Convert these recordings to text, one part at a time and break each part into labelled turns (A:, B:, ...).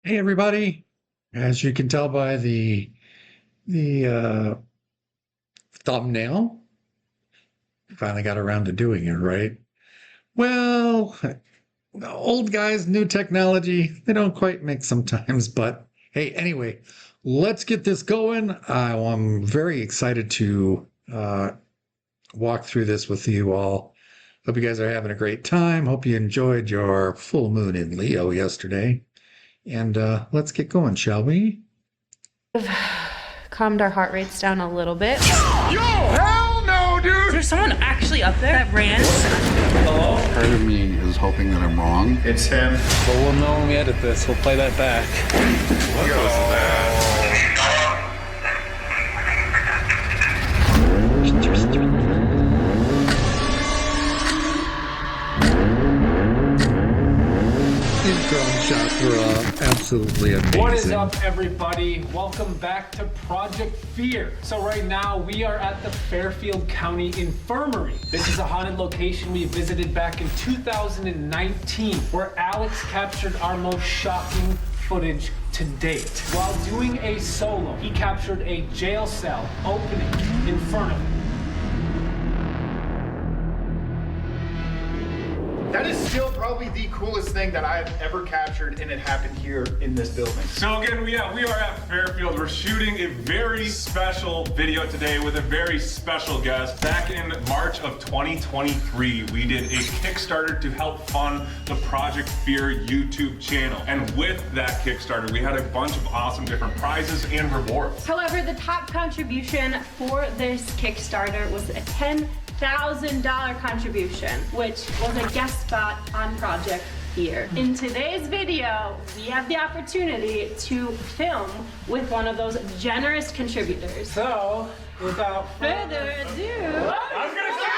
A: Hey everybody! As you can tell by the thumbnail, finally got around to doing it, right? Well, old guys, new technology, they don't quite make sometimes, but hey, anyway, let's get this going. I'm very excited to walk through this with you all. Hope you guys are having a great time. Hope you enjoyed your full moon in Leo yesterday. And let's get going, shall we?
B: Calmed our heart rates down a little bit.
C: Yo, hell no, dude!
B: Is there someone actually up there that ran?
C: Hello?
D: Part of me is hoping that I'm wrong.
C: It's him.
E: But we'll know when we edit this. We'll play that back.
C: What was that?
A: These drone shots were absolutely amazing.
E: What is up, everybody? Welcome back to Project Fear. So right now we are at the Fairfield County Infirmary. This is a haunted location we visited back in 2019, where Alex captured our most shocking footage to date. While doing a solo, he captured a jail cell opening in front of him.
C: That is still probably the coolest thing that I've ever captured, and it happened here in this building.
F: So again, we are at Fairfield. We're shooting a very special video today with a very special guest. Back in March of 2023, we did a Kickstarter to help fund the Project Fear YouTube channel. And with that Kickstarter, we had a bunch of awesome different prizes and rewards.
B: However, the top contribution for this Kickstarter was a $10,000 contribution, which was a guest spot on Project Fear. In today's video, we have the opportunity to film with one of those generous contributors.
E: So, without
B: Further ado,
F: I was gonna say,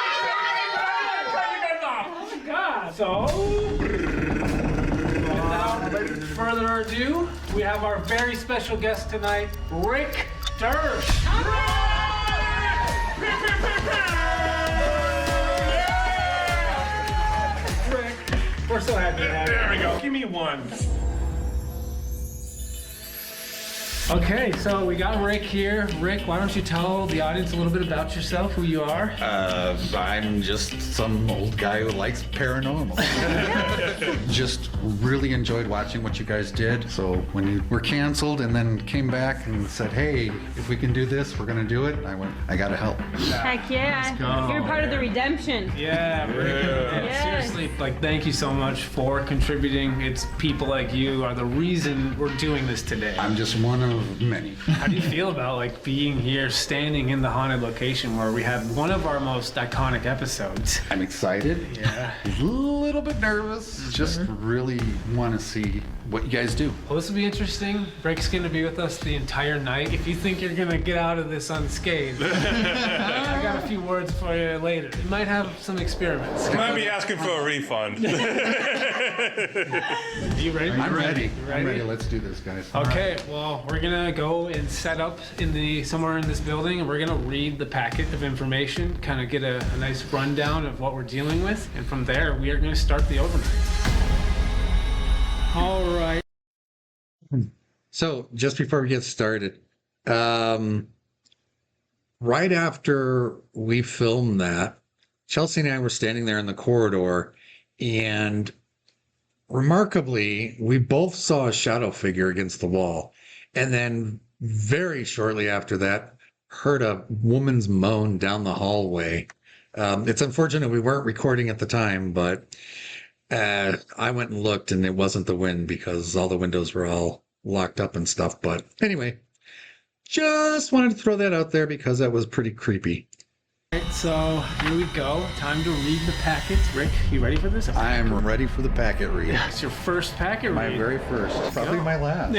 E: oh my God! So, without further ado, we have our very special guest tonight, Rick Dersh. Rick, we're so happy to have you.
F: there we go. Give me one.
E: Okay, so we got Rick here. Rick, why don't you tell the audience a little bit about yourself, who you are?
D: I'm just some old guy who likes paranormal. Just really enjoyed watching what you guys did. So when you were canceled and then came back and said, hey, if we can do this, we're gonna do it. I went, I gotta help.
B: heck yeah,
E: go.
B: you're part of the redemption.
E: Yeah, Rick.
B: Yes.
E: Seriously, like, thank you so much for contributing. It's people like you are the reason we're doing this today.
D: I'm just one of many.
E: How do you feel about like being here, standing in the haunted location where we had one of our most iconic episodes?
D: I'm excited.
E: Yeah.
D: A little bit nervous. Just really want to see what you guys do.
E: Well, this will be interesting. Rick's gonna be with us the entire night. If you think you're gonna get out of this unscathed, I got a few words for you later. You might have some experiments.
F: You might be asking for a refund.
E: You ready?
D: I'm ready.
E: You
D: I'm ready. Let's do this, guys.
E: Okay, well, we're gonna go and set up in somewhere in this building, and we're gonna read the packet of information, kind of get a nice rundown of what we're dealing with, and from there, we are gonna start the overnight. All right.
A: So just before we get started, right after we filmed that, Chelsea and I were standing there in the corridor, and remarkably, we both saw a shadow figure against the wall. And then very shortly after that, heard a woman's moan down the hallway. It's unfortunate we weren't recording at the time, but I went and looked, and it wasn't the wind because all the windows were all locked up and stuff. But anyway, just wanted to throw that out there because that was pretty creepy.
E: All right, so here we go. Time to read the packet. Rick, you ready for this?
D: I'm ready for the packet read.
E: It's your first packet
D: My
E: read.
D: very first. Probably my last.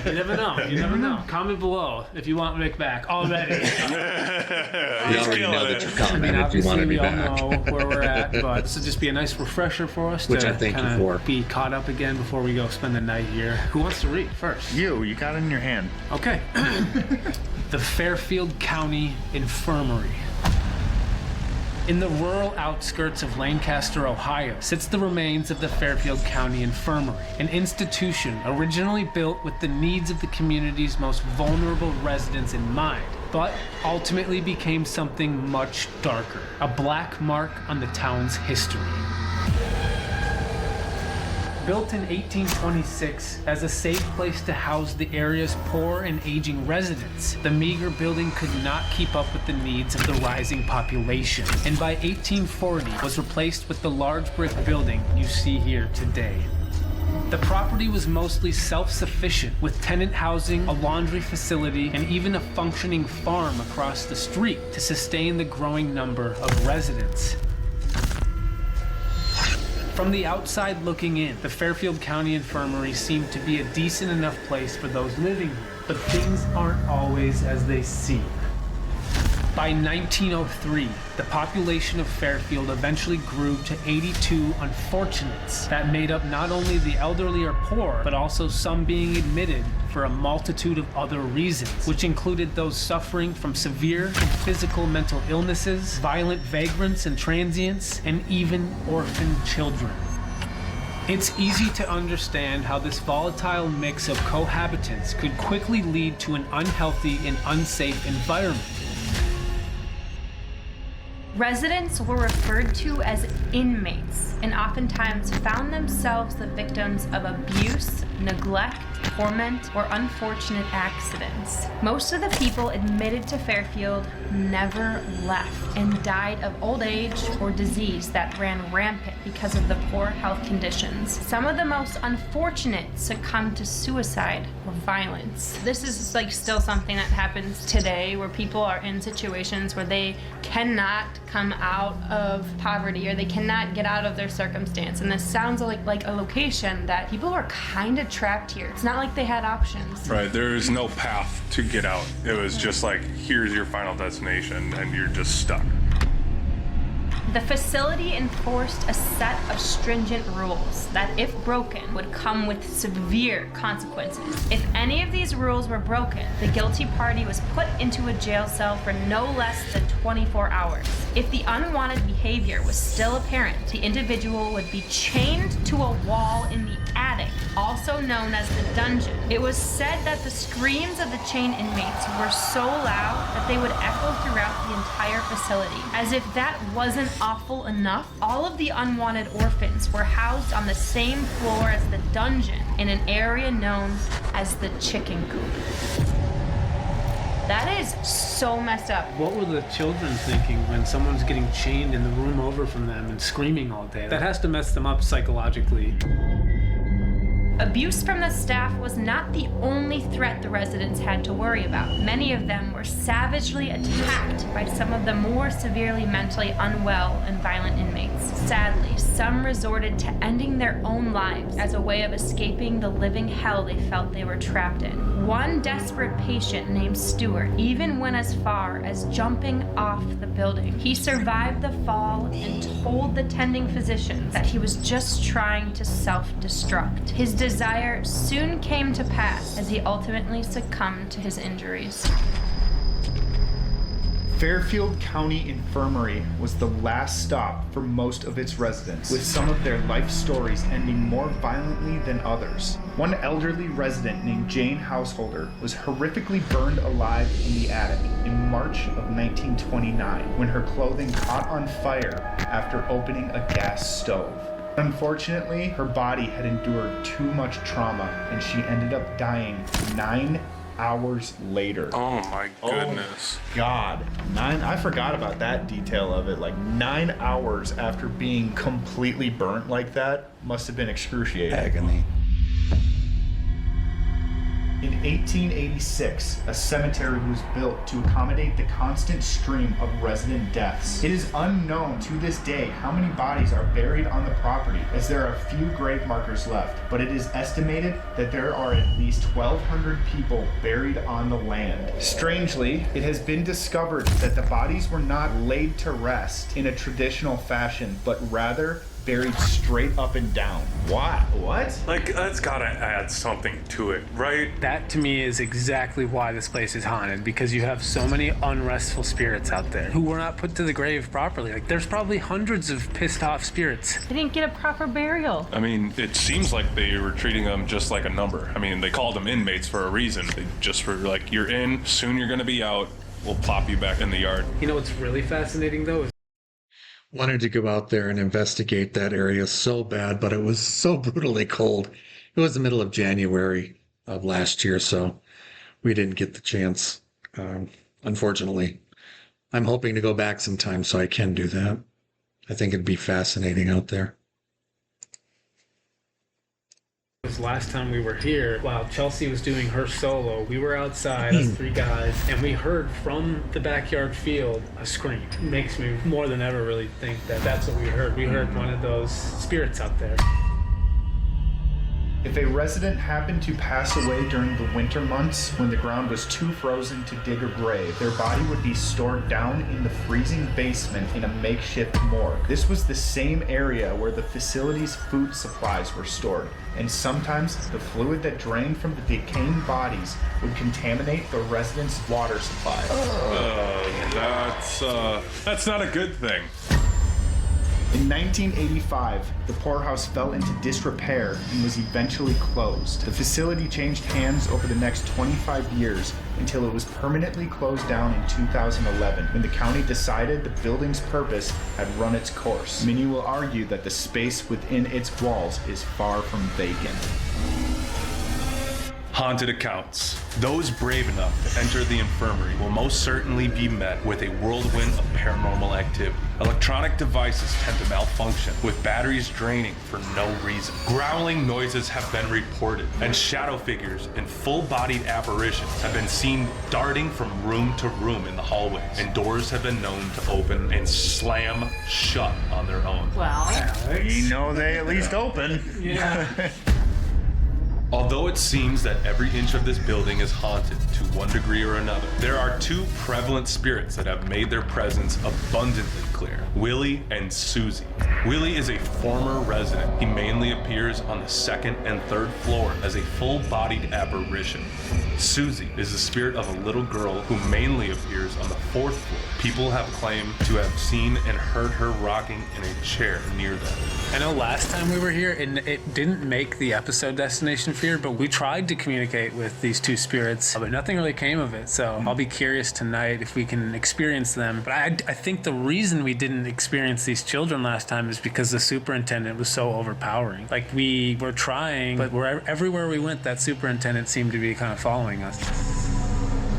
E: You never know. You never know. Comment below if you want Rick back already.
A: We already know that you're
E: I
A: coming
E: mean,
A: if you want
E: obviously
A: to be
E: we all
A: back.
E: know where we're at, but this will just be a nice refresher for us
A: Which
E: to
A: I thank you
E: kinda
A: for.
E: be caught up again before we go spend the night here. Who wants to read first?
C: You got it in your hand.
E: Okay. The Fairfield County Infirmary. In the rural outskirts of Lancaster, Ohio, sits the remains of the Fairfield County Infirmary, an institution originally built with the needs of the community's most vulnerable residents in mind, but ultimately became something much darker, a black mark on the town's history. Built in 1826 as a safe place to house the area's poor and aging residents, the meager building could not keep up with the needs of the rising population, and by 1840 was replaced with the large brick building you see here today. The property was mostly self-sufficient, with tenant housing, a laundry facility, and even a functioning farm across the street to sustain the growing number of residents. From the outside looking in, the Fairfield County Infirmary seemed to be a decent enough place for those living here, but things aren't always as they seem. By 1903, the population of Fairfield eventually grew to 82 unfortunates that made up not only the elderly or poor, but also some being admitted for a multitude of other reasons, which included those suffering from severe and physical mental illnesses, violent vagrants and transients, and even orphan children. It's easy to understand how this volatile mix of cohabitants could quickly lead to an unhealthy and unsafe environment.
B: Residents were referred to as inmates and oftentimes found themselves the victims of abuse, neglect, torment, or unfortunate accidents. Most of the people admitted to Fairfield never left and died of old age or disease that ran rampant because of the poor health conditions. Some of the most unfortunate succumbed to suicide or violence. This is still something that happens today, where people are in situations where they cannot come out of poverty or they cannot get out of their circumstance. And this sounds like a location that people are kind of trapped here. It's not like they had options.
F: Right, there's no path to get out. It was just like, here's your final destination, and you're just stuck.
B: The facility enforced a set of stringent rules that, if broken, would come with severe consequences. If any of these rules were broken, the guilty party was put into a jail cell for no less than 24 hours. If the unwanted behavior was still apparent, the individual would be chained to a wall in the attic, also known as the dungeon. It was said that the screams of the chained inmates were so loud that they would echo throughout the entire facility. As if that wasn't awful enough, all of the unwanted orphans were housed on the same floor as the dungeon in an area known as the chicken coop. That is so messed up.
E: What were the children thinking when someone's getting chained in the room over from them and screaming all day? That has to mess them up psychologically.
B: Abuse from the staff was not the only threat the residents had to worry about. Many of them were savagely attacked by some of the more severely mentally unwell and violent inmates. Sadly, some resorted to ending their own lives as a way of escaping the living hell they felt they were trapped in. One desperate patient named Stewart even went as far as jumping off the building. He survived the fall and told the tending physicians that he was just trying to self-destruct. His desire soon came to pass as he ultimately succumbed to his injuries.
C: Fairfield County Infirmary was the last stop for most of its residents, with some of their life stories ending more violently than others. One elderly resident named Jane Householder was horrifically burned alive in the attic in March of 1929 when her clothing caught on fire after opening a gas stove. Unfortunately, her body had endured too much trauma and she ended up dying 9 hours later.
F: Oh my goodness.
C: Oh God. I forgot about that detail of it. 9 hours after being completely burnt like that must have been excruciating.
D: Agony.
C: In 1886, a cemetery was built to accommodate the constant stream of resident deaths. It is unknown to this day how many bodies are buried on the property, as there are few grave markers left, but it is estimated that there are at least 1,200 people buried on the land. Strangely, it has been discovered that the bodies were not laid to rest in a traditional fashion, but rather buried straight up and down. What?
F: Like, that's gotta add something to it, right?
E: That to me is exactly why this place is haunted, because you have so many unrestful spirits out there who were not put to the grave properly. Like, there's probably hundreds of pissed off spirits.
B: They didn't get a proper burial.
F: I mean, it seems like they were treating them just like a number. I mean, they called them inmates for a reason. They just were like, you're in, soon you're gonna be out, we'll plop you back in the yard.
E: You know what's really fascinating though is
A: Wanted to go out there and investigate that area so bad, but it was so brutally cold. It was the middle of January of last year, so we didn't get the chance, unfortunately. I'm hoping to go back sometime so I can do that. I think it'd be fascinating out there.
E: last time we were here, while Chelsea was doing her solo, we were outside as 3 guys, and we heard from the backyard field a scream. It makes me more than ever really think that that's what we heard. We heard one of those spirits out there.
C: If a resident happened to pass away during the winter months when the ground was too frozen to dig a grave, their body would be stored down in the freezing basement in a makeshift morgue. This was the same area where the facility's food supplies were stored, and sometimes the fluid that drained from the decaying bodies would contaminate the residents' water supply.
F: That's not a good thing.
C: In 1985, the poorhouse fell into disrepair and was eventually closed. The facility changed hands over the next 25 years until it was permanently closed down in 2011, when the county decided the building's purpose had run its course. Many will argue that the space within its walls is far from vacant.
F: Haunted accounts. Those brave enough to enter the infirmary will most certainly be met with a whirlwind of paranormal activity. Electronic devices tend to malfunction, with batteries draining for no reason. Growling noises have been reported, and shadow figures and full-bodied apparitions have been seen darting from room to room in the hallways, and doors have been known to open and slam shut on their own.
B: Well,
C: You know they at least open.
E: Yeah.
F: Although it seems that every inch of this building is haunted to one degree or another, there are 2 prevalent spirits that have made their presence abundantly clear: Willie and Susie. Willie is a former resident. He mainly appears on the 2nd and 3rd floor as a full-bodied apparition. Susie is the spirit of a little girl who mainly appears on the 4th floor. People have claimed to have seen and heard her rocking in a chair near them.
E: I know last time we were here, and it didn't make the episode Destination Fear, but we tried to communicate with these 2 spirits, but nothing really came of it. So I'll be curious tonight if we can experience them. But I think the reason we didn't experience these children last time is because the superintendent was so overpowering. Like, we were trying, but everywhere we went, that superintendent seemed to be kind of following us.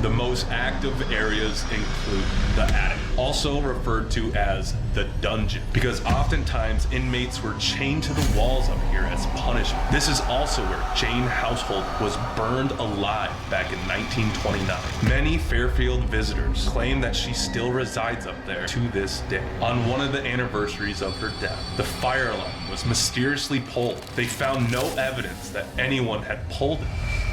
F: The most active areas include the attic, also referred to as the dungeon, because oftentimes inmates were chained to the walls up here as punishment. This is also where Jane Household was burned alive back in 1929. Many Fairfield visitors claim that she still resides up there to this day. On one of the anniversaries of her death, the fire alarm was mysteriously pulled. They found no evidence that anyone had pulled it.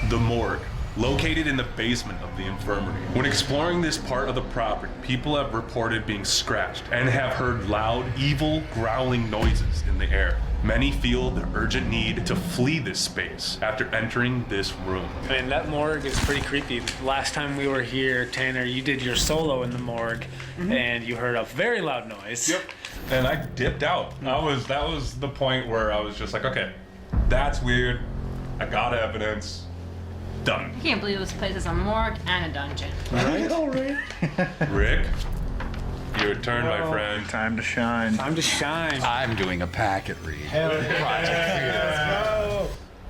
F: The morgue, located in the basement of the infirmary. When exploring this part of the property, people have reported being scratched and have heard loud, evil, growling noises in the air. Many feel the urgent need to flee this space after entering this room.
E: Man, that morgue is pretty creepy. Last time we were here, Tanner, you did your solo in the morgue, and you heard a very loud noise.
F: Yep. And I dipped out. That was the point where I was just like, okay, that's weird. I got evidence. Done.
B: I can't believe this place is a morgue and a dungeon.
C: Right?
F: Rick, your turn, my friend.
C: Time to shine.
E: Time to shine.
D: I'm doing a packet read.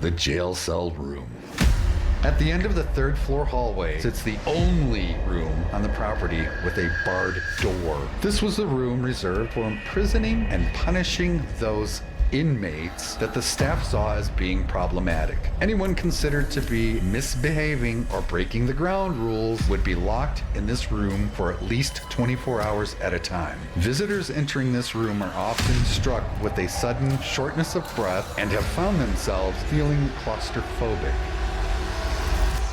D: The jail cell room. At the end of the 3rd floor hallway sits the only room on the property with a barred door. This was the room reserved for imprisoning and punishing those inmates that the staff saw as being problematic. Anyone considered to be misbehaving or breaking the ground rules would be locked in this room for at least 24 hours at a time. Visitors entering this room are often struck with a sudden shortness of breath and have found themselves feeling claustrophobic.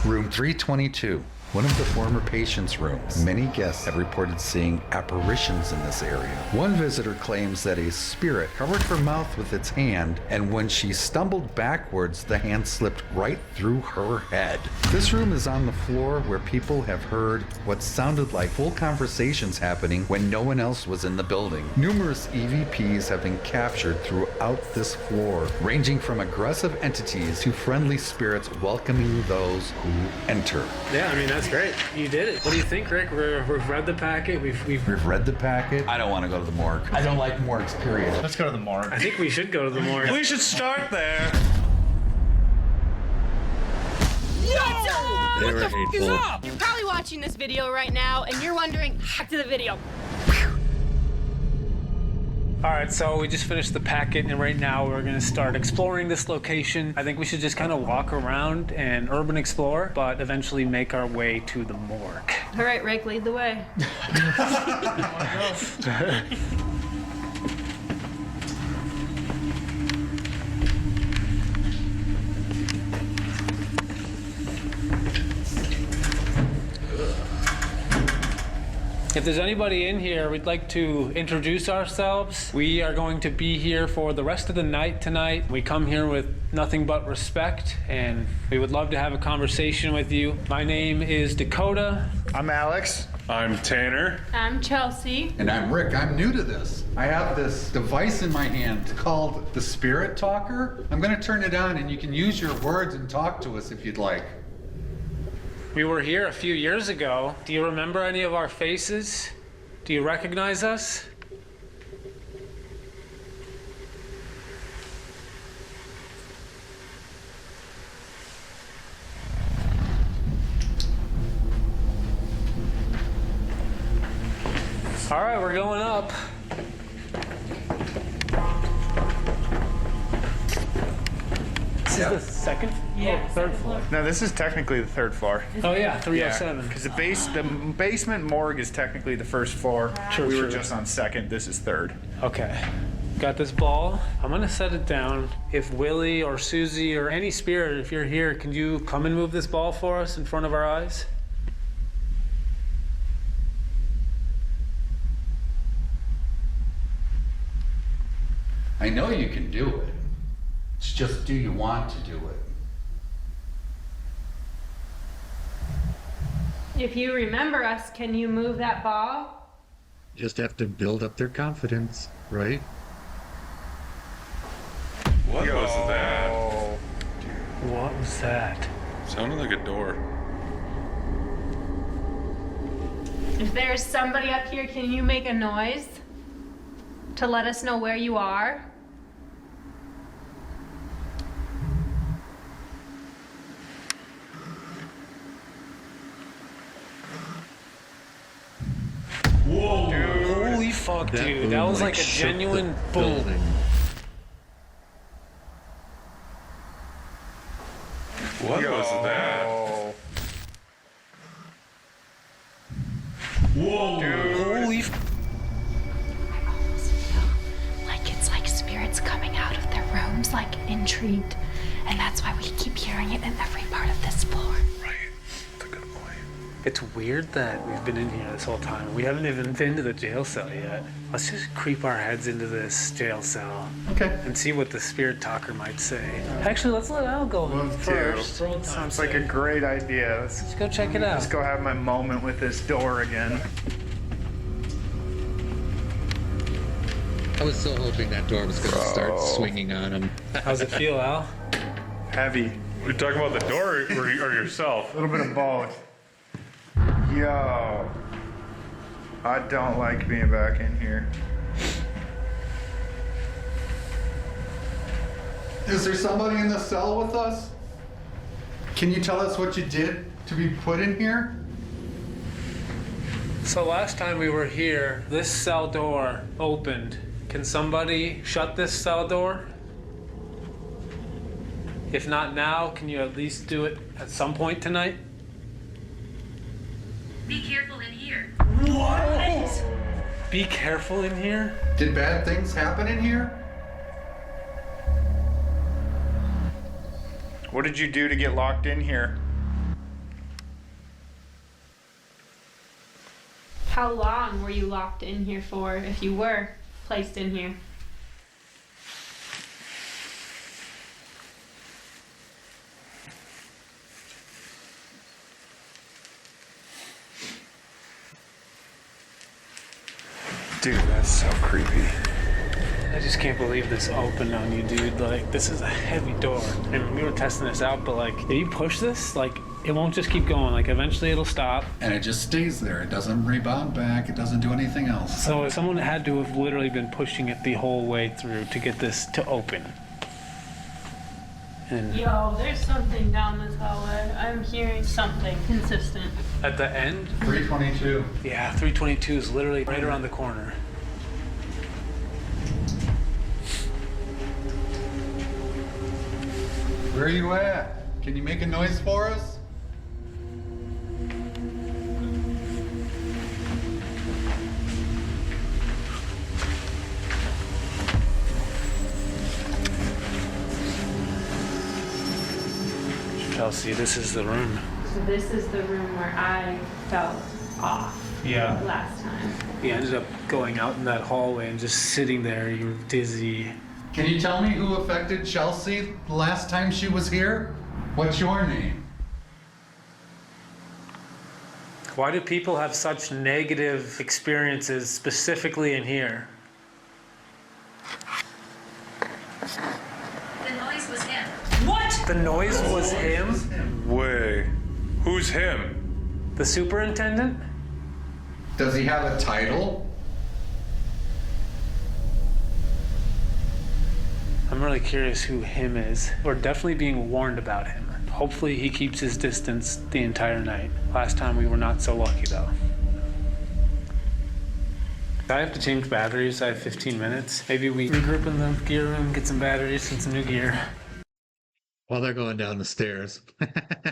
D: Room 322. one of the former patients' rooms. Many guests have reported seeing apparitions in this area. One visitor claims that a spirit covered her mouth with its hand, and when she stumbled backwards, the hand slipped right through her head. This room is on the floor where people have heard what sounded like full conversations happening when no one else was in the building. Numerous EVPs have been captured throughout this floor, ranging from aggressive entities to friendly spirits welcoming those who enter.
E: Yeah, I mean, that's great. You did it. What do you think, Rick? We've read the packet.
D: We've read the packet. I don't want to go to the morgue. I don't like morgues, period.
C: Let's go to the morgue.
E: I think we should go to the morgue.
C: We should start there.
A: They were hateful.
B: You're probably watching this video right now and you're wondering, back to the video.
E: All right, so we just finished the packet, and right now we're gonna start exploring this location. I think we should just kind of walk around and urban explore, but eventually make our way to the morgue.
B: All right, Rick, lead the way.
E: If there's anybody in here, we'd like to introduce ourselves. We are going to be here for the rest of the night tonight. We come here with nothing but respect, and we would love to have a conversation with you. My name is Dakota.
C: I'm Alex.
F: I'm Tanner.
B: I'm Chelsea.
D: And I'm Rick. I'm new to this. I have this device in my hand called the Spirit Talker. I'm going to turn it on, and you can use your words and talk to us if you'd like.
E: We were here a few years ago. Do you remember any of our faces? Do you recognize us? All right, we're going up. This is the second?
B: Yeah,
E: third floor.
C: No, this is technically the third floor.
E: Oh yeah, 307.
C: Because the basement morgue is technically the first floor. We were just on second. This is third.
E: Okay. Got this ball. I'm gonna set it down. If Willie or Susie or any spirit, if you're here, can you come and move this ball for us in front of our eyes?
D: I know you can do it. It's just, do you want to do it?
B: If you remember us, can you move that ball?
A: Just have to build up their confidence, right?
F: What was that?
E: What was that?
F: Sounded like a door.
B: If there's somebody up here, can you make a noise to let us know where you are?
F: Whoa!
E: Holy fuck, dude. That was like a
A: shook the
E: genuine boom.
A: building.
F: What was that? Whoa!
E: Holy
G: I almost feel like it's like spirits coming out of their rooms, like intrigued. And that's why we keep hearing it in every part of this floor.
F: Right. That's a good point.
E: It's weird that we've been in here this whole time. We haven't even been to the jail cell yet. Let's just creep our heads into this jail cell.
D: Okay.
E: And see what the spirit talker might say. Actually, let's let Al go first.
C: Sounds like a great idea.
E: Let's go check it out.
C: Let's go have my moment with this door again.
A: I was so hoping that door was going to start swinging on him.
E: How's it feel, Al?
C: Heavy.
F: We're talking about the door or yourself.
C: A little bit of both. Yo. I don't like being back in here.
D: Is there somebody in the cell with us? Can you tell us what you did to be put in here?
E: So last time we were here, this cell door opened. Can somebody shut this cell door? If not now, can you at least do it at some point tonight?
H: Be careful in here.
E: What? Be careful in here?
D: Did bad things happen in here?
C: What did you do to get locked in here?
B: How long were you locked in here for if you were placed in here?
F: Dude, that's so creepy.
E: I just can't believe this opened on you, dude. Like, this is a heavy door. And we were testing this out, but like, if you push this, like, it won't just keep going. Like, eventually it'll stop.
D: And it just stays there. It doesn't rebound back. It doesn't do anything else.
E: So someone had to have literally been pushing it the whole way through to get this to open. And
B: Yo, there's something down this hallway. I'm hearing something consistent.
E: at the end,
D: 322.
E: yeah, 322 is literally right around the corner.
D: Where are you at? Can you make a noise for us?
E: Chelsea, this is the room.
B: So this is the room where I felt off
E: Yeah.
B: last time.
E: You ended up going out in that hallway and just sitting there. You were dizzy.
D: Can you tell me who affected Chelsea the last time she was here? What's your name?
E: Why do people have such negative experiences specifically in here?
G: The noise was him.
E: The noise was him?
F: Wait, who's him?
E: The superintendent?
D: Does he have a title?
E: I'm really curious who him is. We're definitely being warned about him. Hopefully he keeps his distance the entire night. Last time we were not so lucky though. I have to change batteries. I have 15 minutes. Maybe we regroup in the gear room, get some batteries and some new gear.
A: While they're going down the stairs.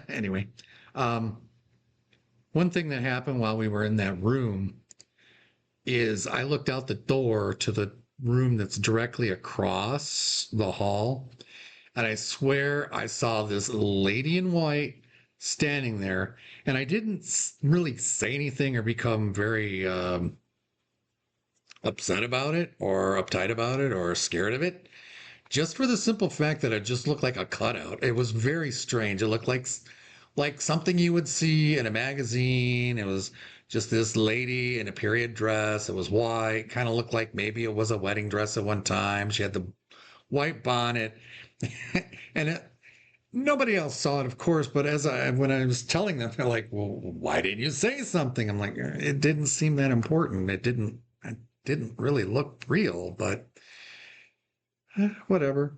A: Anyway, one thing that happened while we were in that room is I looked out the door to the room that's directly across the hall, and I swear I saw this lady in white standing there, and I didn't really say anything or become very upset about it or uptight about it or scared of it. Just for the simple fact that it just looked like a cutout. It was very strange. It looked like something you would see in a magazine. It was just this lady in a period dress. It was white. Kind of looked like maybe it was a wedding dress at one time. She had the white bonnet. And nobody else saw it, of course, but when I was telling them, they're like, "Well, why didn't you say something?" I'm like, "It didn't seem that important. It didn't really look real, but whatever."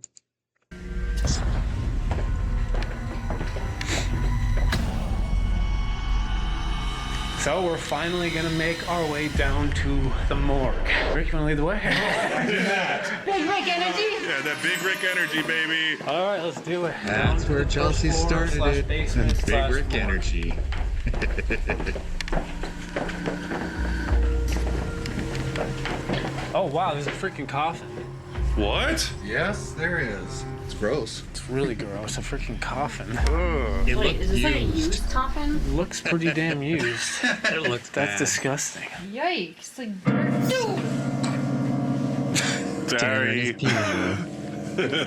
E: So we're finally gonna make our way down to the morgue. Rick, you wanna lead the way?
B: Big Rick energy?
F: Yeah, that big Rick energy, baby.
E: All right, let's do it.
A: That's
E: Down
A: where
E: to the
A: Chelsea
E: first floor
A: started
E: /
A: it.
E: basement /
A: Big Rick
E: morgue.
A: energy.
E: Oh wow, there's a freaking coffin.
F: What?
D: Yes, there is.
A: It's gross.
E: It's really gross. A freaking coffin.
A: It
B: Wait, is this like a
A: used.
B: used coffin?
E: Looks pretty damn used.
A: It looks
E: That's
A: bad.
E: disgusting.
B: Yikes. Like,
F: Sorry.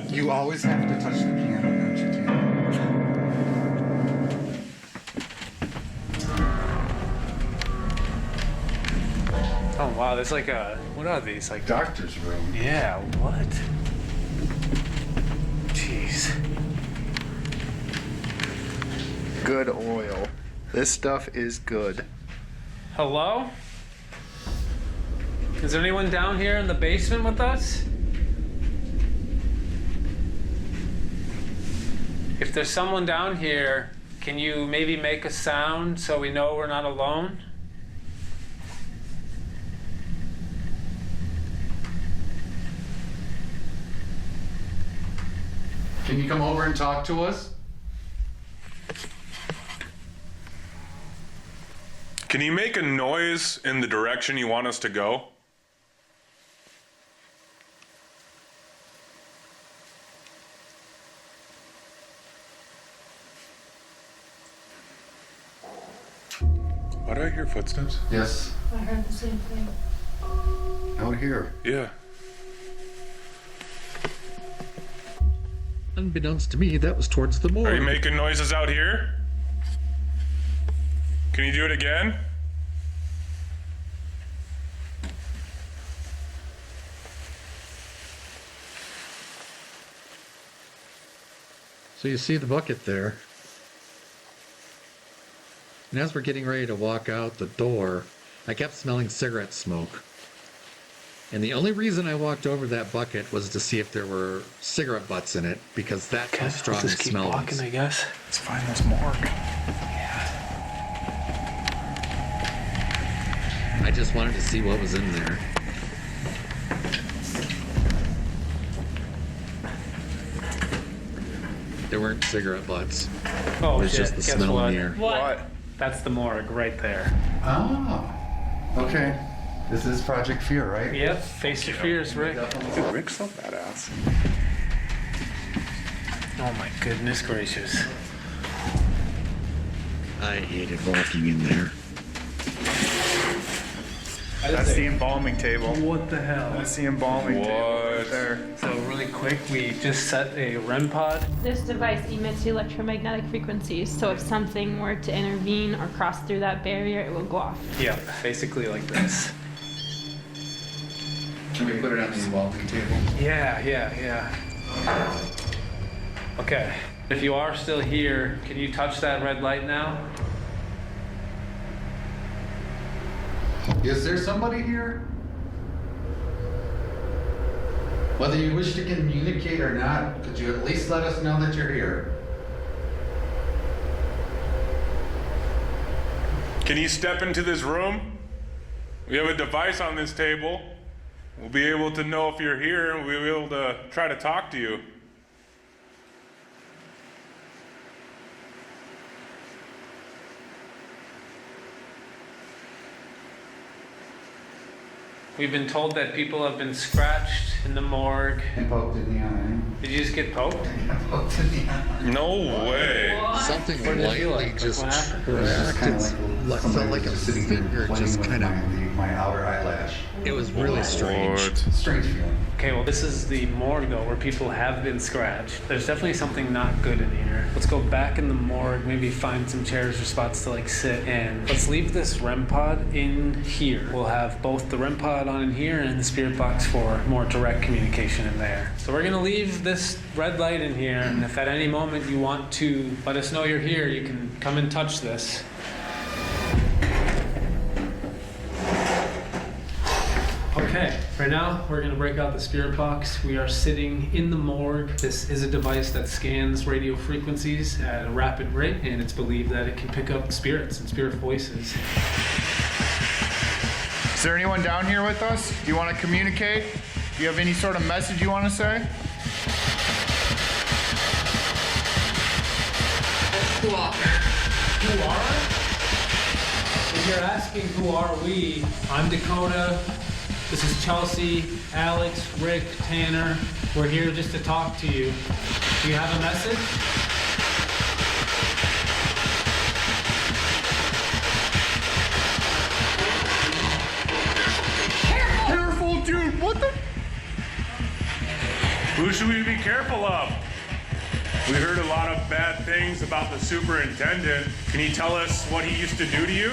D: You always have to touch the piano, don't you, Tina?
E: Oh wow, there's like a, what are these? Like,
D: Doctor's room.
E: yeah, what? Jeez.
C: Good oil. This stuff is good.
E: Hello? Is there anyone down here in the basement with us? If there's someone down here, can you maybe make a sound so we know we're not alone?
D: Can you come over and talk to us?
F: Can you make a noise in the direction you want us to go? Why do I hear footsteps?
D: Yes.
B: I heard the same thing.
D: Out here.
F: Yeah.
A: Unbeknownst to me, that was towards the morgue.
F: Are you making noises out here? Can you do it again?
A: So you see the bucket there. And as we're getting ready to walk out the door, I kept smelling cigarette smoke. And the only reason I walked over that bucket was to see if there were cigarette butts in it, because that's how strong the smell was.
E: I guess.
C: Let's find this morgue.
A: I just wanted to see what was in there. There weren't cigarette butts.
E: Oh,
A: It was just the
E: Guess
A: smell
E: what?
A: in the air.
C: What?
E: That's the morgue right there.
D: Oh. Okay. This is Project Fear, right?
E: Yep. Face your fears, Rick.
C: Dude, Rick's so badass.
E: Oh my goodness gracious.
A: I hated walking in there.
C: That's the embalming table.
E: What the hell?
C: That's the embalming table right there.
E: So really quick, we just set a REM pod.
B: This device emits electromagnetic frequencies, so if something were to intervene or cross through that barrier, it will go off.
E: Yeah, basically like this.
D: Can we put it on the embalming table?
E: Yeah. Okay. If you are still here, can you touch that red light now?
D: Is there somebody here? Whether you wish to communicate or not, could you at least let us know that you're here?
F: Can you step into this room? We have a device on this table. We'll be able to know if you're here, and we'll be able to try to talk to you.
E: We've been told that people have been scratched in the morgue.
D: And poked in the eye.
E: Did you just get poked?
D: Poked in the eye.
F: No way.
A: Something
E: What did it feel
A: lightly
E: like?
A: just
E: What happened?
A: felt like a finger just kind of.
D: My outer eyelash.
A: It was really strange.
F: What?
D: Strange feeling.
E: Okay, well this is the morgue though, where people have been scratched. There's definitely something not good in here. Let's go back in the morgue, maybe find some chairs or spots to like sit, and let's leave this REM pod in here. We'll have both the REM pod on in here and the spirit box for more direct communication in there. So we're gonna leave this red light in here, and if at any moment you want to let us know you're here, you can come and touch this. Okay, right now we're gonna break out the spirit box. We are sitting in the morgue. This is a device that scans radio frequencies at a rapid rate, and it's believed that it can pick up spirits and spirit voices.
C: Is there anyone down here with us? Do you want to communicate? Do you have any sort of message you want to say?
E: Who are? If you're asking who are we, I'm Dakota. This is Chelsea, Alex, Rick, Tanner. We're here just to talk to you. Do you have a message?
C: Careful, dude. What the?
F: Who should we be careful of? We heard a lot of bad things about the superintendent. Can you tell us what he used to do to you?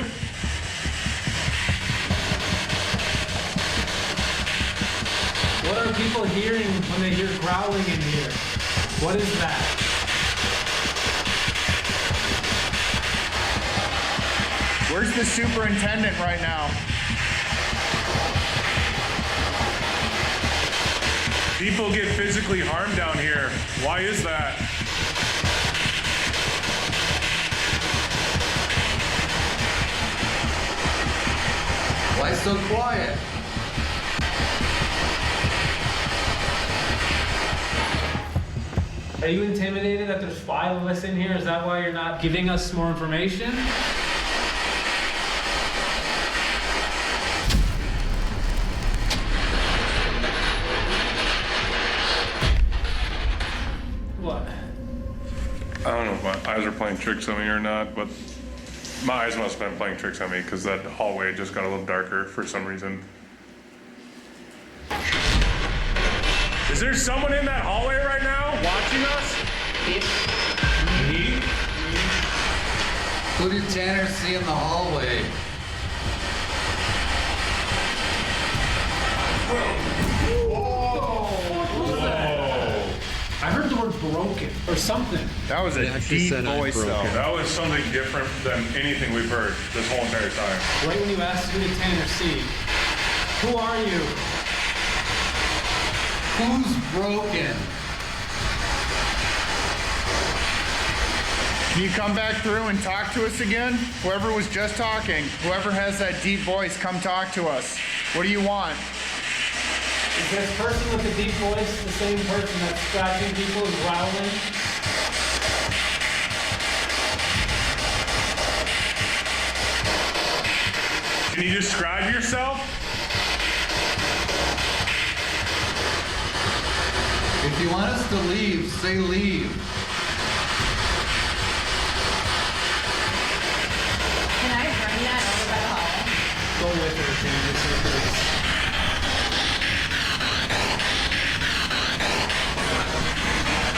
E: What are people hearing when they hear growling in here? What is that?
C: Where's the superintendent right now?
F: People get physically harmed down here. Why is that?
D: Why so quiet?
E: Are you intimidated that there's 5 of us in here? Is that why you're not giving us more information? What?
F: I don't know if my eyes are playing tricks on me or not, but My eyes must have been playing tricks on me because that hallway just got a little darker for some reason. Is there someone in that hallway right now watching us? Me?
D: Who did Tanner see in the hallway?
E: I heard the word broken or something.
C: That was a
A: actually
C: deep
A: said I'm
C: voice, though.
A: broken.
F: That was something different than anything we've heard this whole entire time.
E: Right when you asked who did Tanner see, who are you?
D: Who's broken?
C: Can you come back through and talk to us again? Whoever was just talking, whoever has that deep voice, come talk to us. What do you want?
E: Is this person with the deep voice the same person that's scratching people and growling?
F: Can you describe yourself?
D: If you want us to leave, say leave.
B: Can I bring that over by the hall?
E: Go with her, Tanner.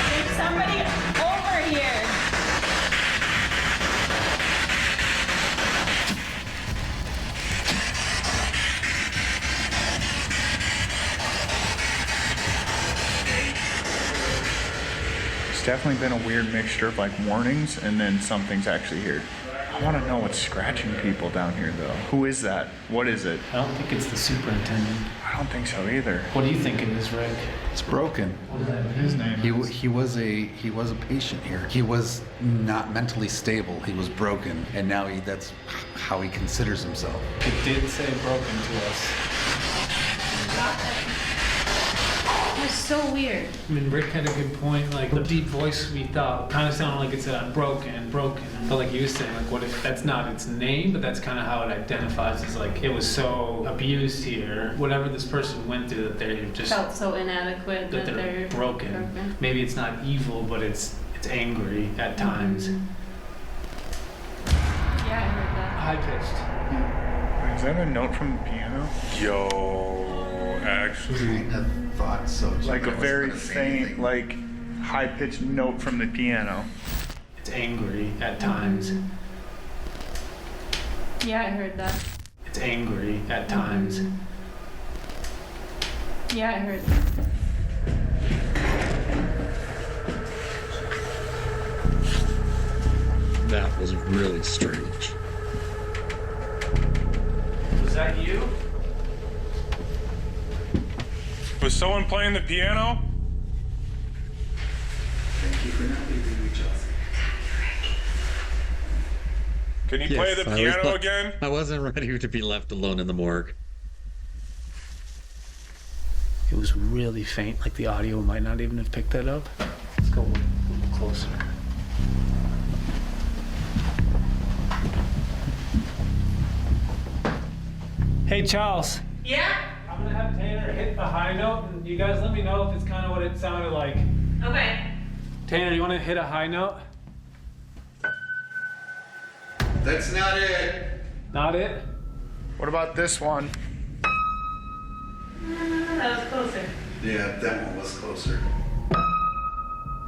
B: There's somebody over here.
C: It's definitely been a weird mixture of like warnings and then something's actually here. I want to know what's scratching people down here, though. Who is that? What is it?
E: I don't think it's the superintendent.
C: I don't think so either.
E: What do you think it is, Rick?
D: It's broken.
C: His name.
D: He was a patient here. He was not mentally stable. He was broken, and now that's how he considers himself.
E: It did say broken to us.
B: It was so weird.
E: I mean, Rick had a good point. Like, the deep voice we thought kind of sounded like it said, I'm broken. But like you were saying, like, what if that's not its name, but that's kind of how it identifies as, like, it was so abused here. Whatever this person went through, that they're just
B: Felt so inadequate
E: that they're broken. Maybe it's not evil, but it's angry at times.
B: Yeah, I heard that.
E: High pitched.
C: Is that a note from the piano?
F: Yo, actually.
D: I thought so.
C: Like a very faint, like high-pitched note from the piano.
E: It's angry at times.
B: Yeah, I heard that.
E: It's angry at times.
B: Yeah, I heard that.
A: That was really strange.
E: Was that you?
F: Was someone playing the piano?
D: Thank you for not leaving each other.
F: Can you play the piano again?
A: I wasn't ready to be left alone in the morgue.
E: It was really faint, like the audio might not even have picked that up. Let's go a little closer. Hey, Charles.
B: Yeah?
E: I'm gonna have Tanner hit the high note, and you guys let me know if it's kind of what it sounded like.
B: Okay.
E: Tanner, you wanna hit a high note?
D: That's not it.
E: Not it?
C: What about this one?
B: That was closer.
D: Yeah, that one was closer.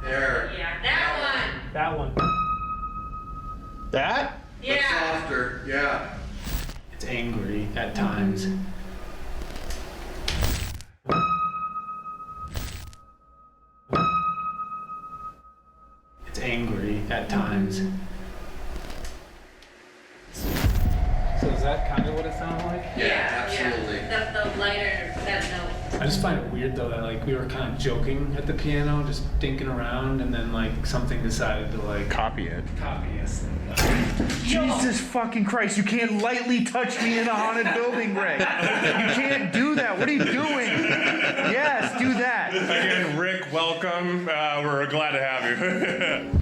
D: There.
B: Yeah, that one.
E: That one.
C: That?
B: Yeah.
D: Softer. Yeah.
E: It's angry at times. It's angry at times. So is that kind of what it sounded like?
D: Yeah, absolutely.
B: The lighter, that note.
E: I just find it weird though that like we were kind of joking at the piano, just dinking around, and then like something decided to like
C: Copy it.
E: copy us.
C: Jesus fucking Christ, you can't lightly touch me in a haunted building, Rick. You can't do that. What are you doing? Yes, do that.
F: Again, Rick, welcome. We're glad to have you.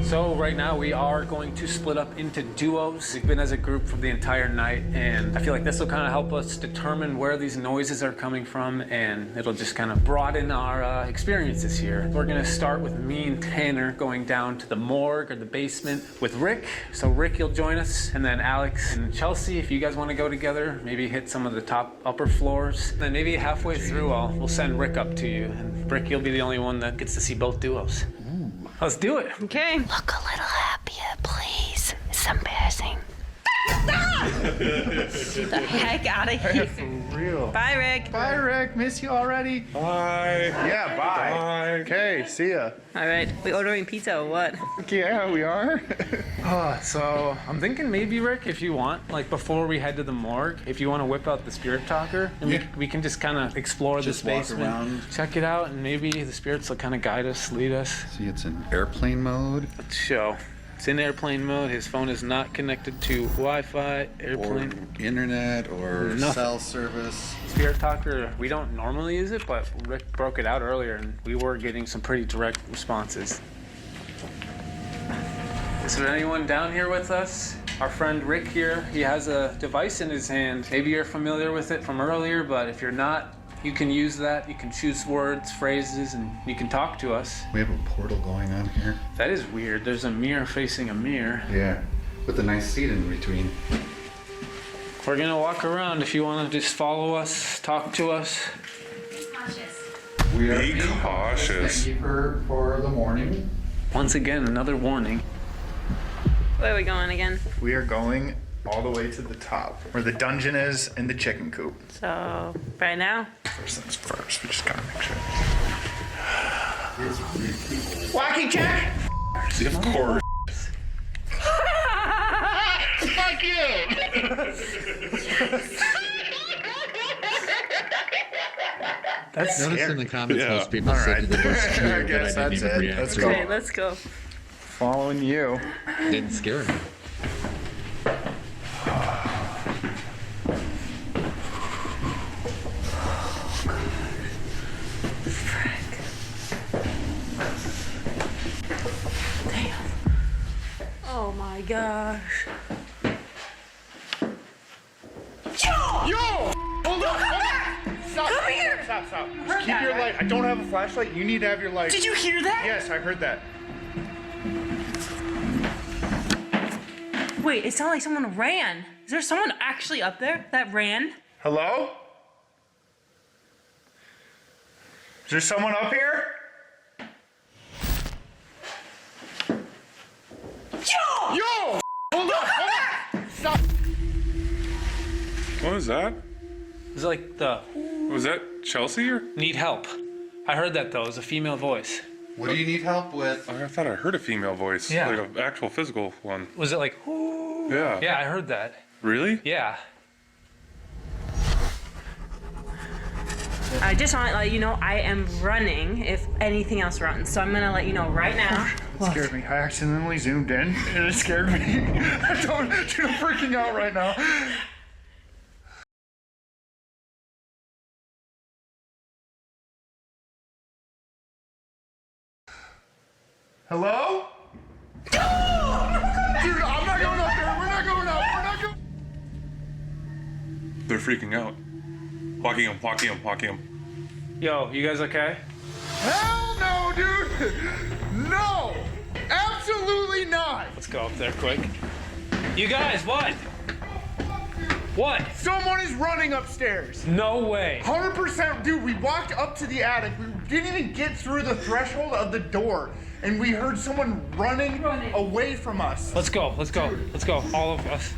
E: So right now we are going to split up into duos. We've been as a group for the entire night, and I feel like this will kind of help us determine where these noises are coming from, and it'll just kind of broaden our experiences here. We're gonna start with me and Tanner going down to the morgue or the basement with Rick. So Rick, you'll join us, and then Alex and Chelsea, if you guys want to go together, maybe hit some of the upper floors. And then maybe halfway through, we'll send Rick up to you, and Rick, you'll be the only one that gets to see both duos. Let's do it.
B: Okay.
G: Look a little happier, please. It's embarrassing. Get the heck out of here.
C: For real.
B: Bye, Rick.
C: Bye, Rick. Miss you already.
F: Bye.
C: Yeah, bye.
F: Bye.
C: Okay, see ya.
B: All right. We ordering pizza or what?
C: Yeah, we are.
E: So I'm thinking maybe, Rick, if you want, like before we head to the morgue, if you want to whip out the spirit talker, and we can just kind of explore this
D: Just walk
E: basement,
D: around.
E: check it out, and maybe the spirits will kind of guide us, lead us.
D: See, it's in airplane mode
E: Let's show. It's in airplane mode. His phone is not connected to Wi-Fi,
D: or
E: airplane.
D: internet or
E: Nothing.
D: cell service.
E: Spirit talker, we don't normally use it, but Rick broke it out earlier, and we were getting some pretty direct responses. Is there anyone down here with us? Our friend Rick here, he has a device in his hand. Maybe you're familiar with it from earlier, but if you're not, you can use that. You can choose words, phrases, and you can talk to us.
D: We have a portal going on here.
E: That is weird. There's a mirror facing a mirror.
D: Yeah, with a nice seat in between.
E: We're gonna walk around. If you wanna just follow us, talk to us.
D: We are
F: Be cautious.
D: Thank you for the morning.
E: Once again, another warning.
B: Where are we going again?
C: We are going all the way to the top, where the dungeon is and the chicken coop.
B: So, right now?
C: First things first, we just gotta make sure. Walkie check!
F: Of course.
C: Fuck you!
E: That's
A: Notice in the comments
F: Yeah.
A: most people
C: All
A: said
C: right.
A: that it was
C: I
A: scary, but
C: guess
A: I didn't
C: that's
A: even
C: it.
A: react
C: Let's
A: to
C: go.
A: it.
B: Okay, let's go.
C: Following you.
A: Didn't scare me.
B: Oh my gosh.
C: Yo! Hold on! Stop!
B: Come here!
C: Stop! Just keep your light. I don't have a flashlight. You need to have your light.
B: Did you hear that?
C: Yes, I heard that.
B: Wait, it sounded like someone ran. Is there someone actually up there that ran?
C: Hello? Is there someone up here? Yo! Hold on! Stop!
F: What was that?
E: It's like the
F: Was that Chelsea or?
E: need help. I heard that though. It was a female voice.
D: What do you need help with?
F: I thought I heard a female voice.
E: Yeah.
F: Like an actual physical one.
E: Was it like, ooh?
F: Yeah.
E: Yeah, I heard that.
F: Really?
E: Yeah.
B: I just want to let you know I am running if anything else runs. So I'm going to let you know right now.
C: It scared me. I accidentally zoomed in and it scared me. Dude, I'm freaking out right now. Hello? Dude, I'm not going up there. We're not going up. We're not going.
F: They're freaking out. Walking him.
E: Yo, you guys okay?
C: Hell no, dude. No. Absolutely not.
E: Let's go up there quick. You guys, what? What?
C: Someone is running upstairs.
E: No way.
C: 100%, dude, we walked up to the attic. We didn't even get through the threshold of the door. And we heard someone running away from us.
E: Let's go. Let's go. Let's go. All of us.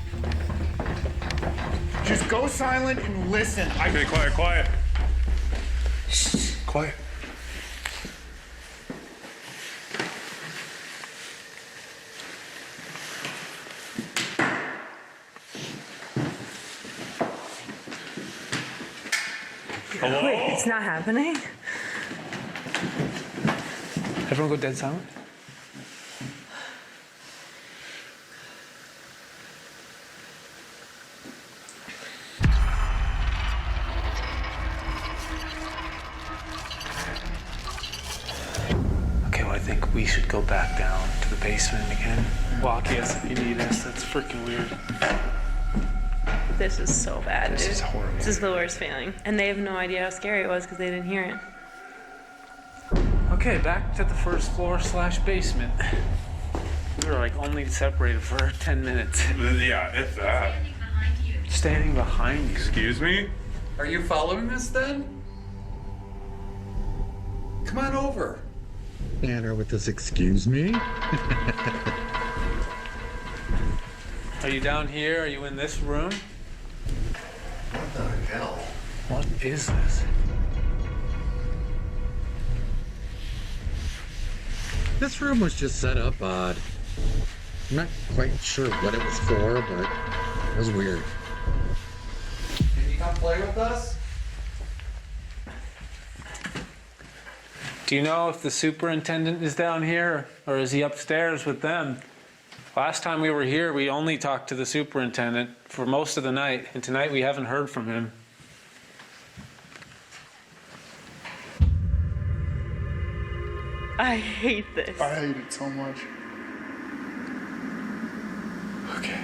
C: Just go silent and listen.
F: Okay, quiet. Quiet. Hello?
B: Wait, it's not happening?
E: Everyone go dead silent. Okay, well, I think we should go go back down to the basement again. Walk us if you need us. That's freaking weird.
B: This is so bad, dude.
C: This is horrible.
B: This is the worst feeling. And they have no idea how scary it was because they didn't hear it.
E: Okay, back to the first floor / basement. We were like only separated for 10 minutes.
F: Yeah, it's that.
E: Standing behind you.
F: Excuse me?
D: Are you following us then? Come on over.
A: Banner with this, excuse me?
E: Are you down here? Are you in this room?
D: What the hell?
E: What is this?
A: This room was just set up odd. I'm not quite sure what it was for, but it was weird.
D: Can you come play with us?
E: Do you know if the superintendent is down here or is he upstairs with them? Last time we were here, we only talked to the superintendent for most of the night, and tonight we haven't heard from him.
B: I hate this.
C: I hate it so much. Okay.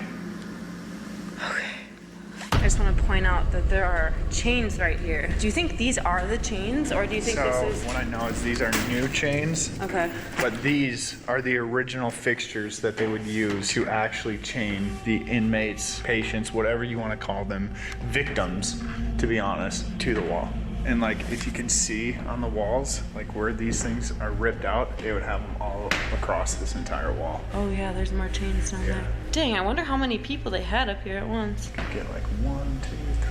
B: I just want to point out that there are chains right here. Do you think these are the chains, or do you think
C: So
B: this is...
C: what I know is these are new chains,
B: Okay.
C: but these are the original fixtures that they would use to actually chain the inmates, patients, whatever you want to call them, victims, to be honest, to the wall. And like, if you can see on the walls, like where these things are ripped out, they would have them all across this entire wall.
B: Oh yeah, there's more chains down there. Dang, I wonder how many people they had up here at once.
C: Get like 1,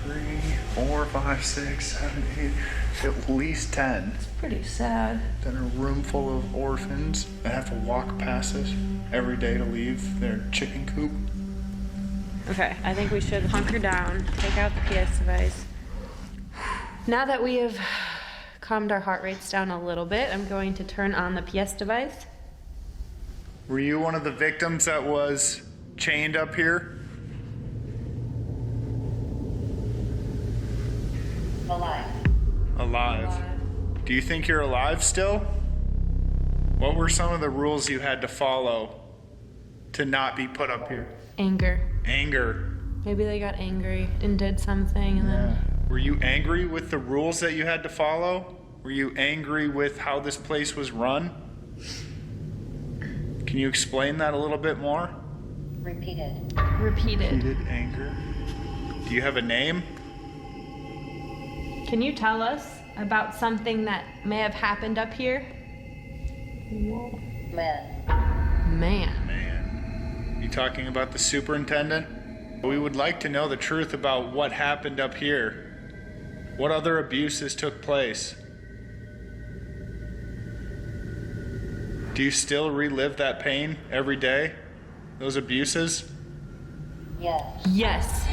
C: 2, 3, 4, 5, 6, 7, 8, at least 10.
B: Pretty sad.
C: Then a room full of orphans that have to walk past us every day to leave their chicken coop.
B: Okay, I think we should hunker down, take out the PS device. Now that we have calmed our heart rates down a little bit, I'm going to turn on the PS device.
C: Were you one of the victims that was chained up here? Alive. Do you think you're alive still? What were some of the rules you had to follow to not be put up here?
B: Anger.
C: Anger.
B: Maybe they got angry and did something and then...
C: Were you angry with the rules that you had to follow? Were you angry with how this place was run? Can you explain that a little bit more?
G: Repeated.
B: Repeated.
C: Heated anger. Do you have a name?
B: Can you tell us about something that may have happened up here? Whoa.
G: Man.
B: Man.
C: Man. You talking about the superintendent? We would like to know the truth about what happened up here. What other abuses took place? Do you still relive that pain every day? Those abuses?
G: Yes.
B: Yes.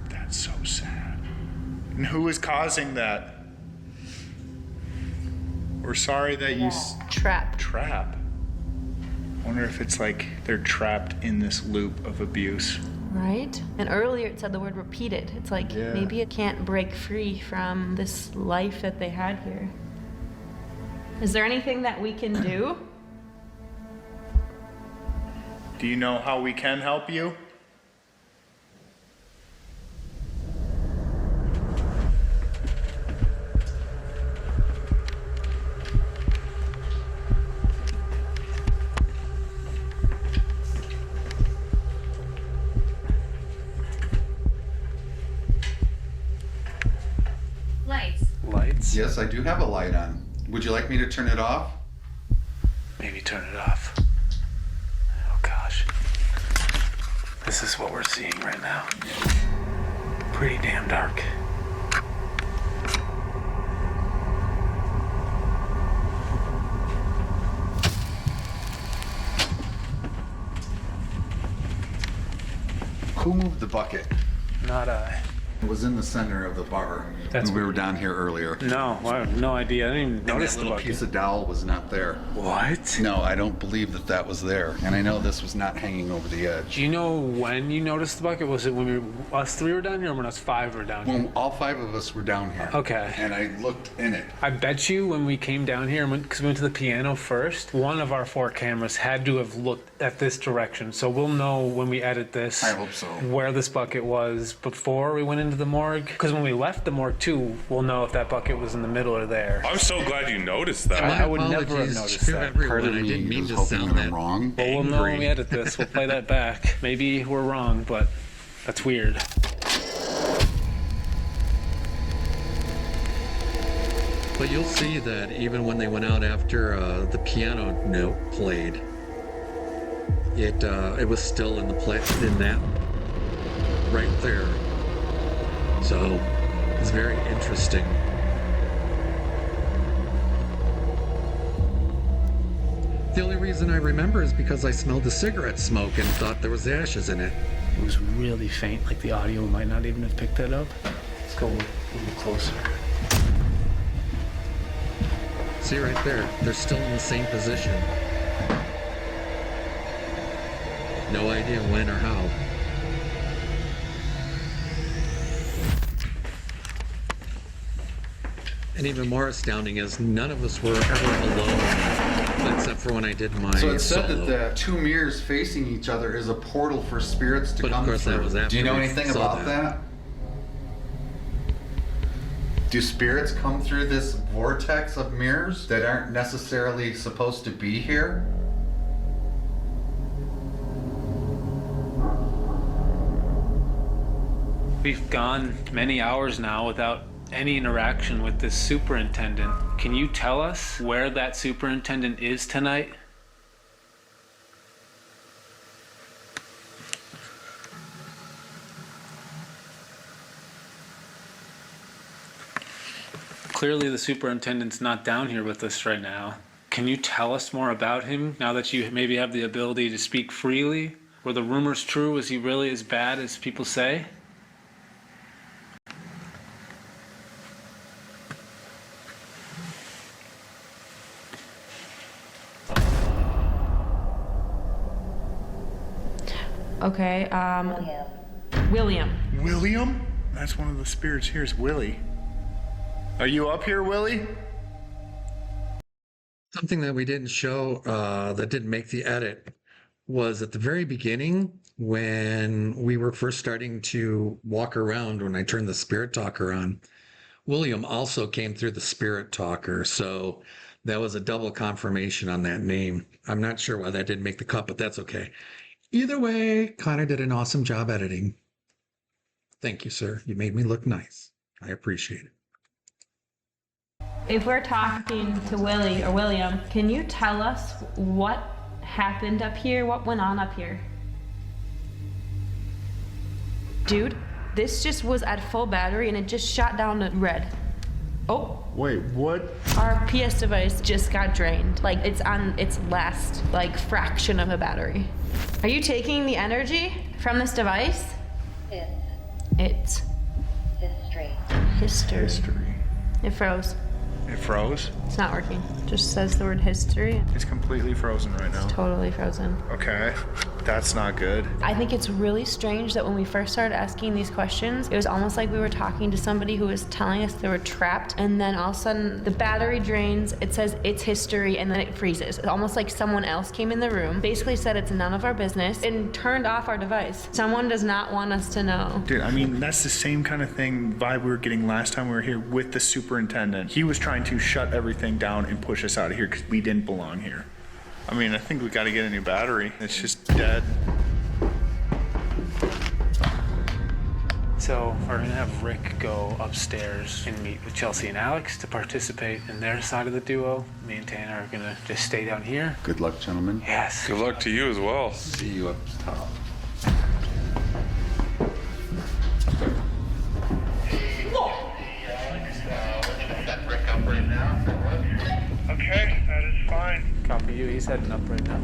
C: That's so sad. And who is causing that? We're sorry that you
B: Trap.
C: trap. Wonder if it's like they're trapped in this loop of abuse.
B: Right? And earlier it said the word repeated. It's like maybe it can't break free from this life that they had here. Is there anything that we can do?
C: Do you know how we can help you?
E: Lights?
D: Yes, I do have a light on. Would you like me to turn it off?
E: Maybe turn it off. Oh gosh. This is what we're seeing right now. Pretty damn dark.
D: Who moved the bucket?
E: Not I.
D: It was in the center of the bar. We were down here earlier.
E: No, I have no idea. I didn't even
D: And
E: notice
D: that
E: the
D: little
E: bucket.
D: piece of dowel was not there.
E: What?
D: No, I don't believe that was there. And I know this was not hanging over the edge.
E: Do you know when you noticed the bucket? Was it when us three were down here or when us five were down here?
D: When all 5 of us were down here.
E: Okay.
D: And I looked in it.
E: I bet you when we came down here, because we went to the piano first, one of our 4 cameras had to have looked at this direction. So we'll know when we edit this.
D: I hope so.
E: Where this bucket was before we went into the morgue. Because when we left the morgue too, we'll know if that bucket was in the middle or there.
F: I'm so glad you noticed that.
E: I would never have
A: Apologies
E: noticed
A: to
E: that.
A: everyone.
D: Part of
A: I
D: me
A: didn't mean
D: is
A: to
D: hoping
A: sound
D: that
A: that
D: I'm wrong.
E: Well, we'll know when we
A: angry.
E: edit this. We'll play that back. Maybe we're wrong, but that's weird.
A: But you'll see that even when they went out after the piano note played, it was still in the in that right there. So it's very interesting. The only reason I remember is because I smelled the cigarette smoke and thought there was ashes in it.
E: It was really faint, like the audio might not even have picked that up. Let's go a little closer.
A: See right there, they're still in the same position. No idea when or how. And even more astounding is none of us were ever alone, except for when I did my
D: So it said
A: solo.
D: that the 2 mirrors facing each other is a portal for spirits to
A: But of
D: come
A: course that
D: through.
A: was after
D: Do you know
A: we
D: anything
A: saw
D: about
A: that.
D: that? Do spirits come through this vortex of mirrors that aren't necessarily supposed to be here?
E: We've gone many hours now without any interaction with this superintendent. Can you tell us where that superintendent is tonight? Clearly the superintendent's not down here with us right now. Can you tell us more about him now that you maybe have the ability to speak freely? Were the rumors true? Is he really as bad as people say?
H: Okay, William.
C: William? That's one of the spirits here is Willie. Are you up here, Willie?
A: Something that we didn't show that didn't make the edit was at the very beginning when we were first starting to walk around when I turned the spirit talker on. William also came through the spirit talker, so that was a double confirmation on that name. I'm not sure why that didn't make the cut, but that's okay. Either way, Connor did an awesome job editing. Thank you, sir. You made me look nice. I appreciate it.
H: If we're talking to Willie or William, can you tell us what happened up here? What went on up here? Dude, this just was at full battery and it just shot down to red. Oh,
C: Wait, what?
H: our PS device just got drained. Like it's on its last fraction of a battery. Are you taking the energy from this device? It's history. It froze.
C: It froze?
H: It's not working. Just says the word history.
C: It's completely frozen right now.
H: Totally frozen.
C: Okay, that's not good.
H: I think it's really strange that when we first started asking these questions, it was almost like we were talking to somebody who was telling us they were trapped, and then all of a sudden the battery drains, it says it's history, and then it freezes. It's almost like someone else came in the room, basically said it's none of our business, and turned off our device. Someone does not want us to know.
C: Dude, I mean, that's the same kind of vibe we were getting last time we were here with the superintendent. He was trying to shut everything down and push us out of here because we didn't belong here. I mean, I think we got to get a new battery. It's just dead.
E: So we're gonna have Rick go upstairs and meet with Chelsea and Alex to participate in their side of the duo. Me and Tanner are gonna just stay down here.
D: Good luck, gentlemen.
E: Yes.
F: Good luck to you as well.
D: See you up top.
C: Okay, that is fine.
E: Copy you. He's heading up right now.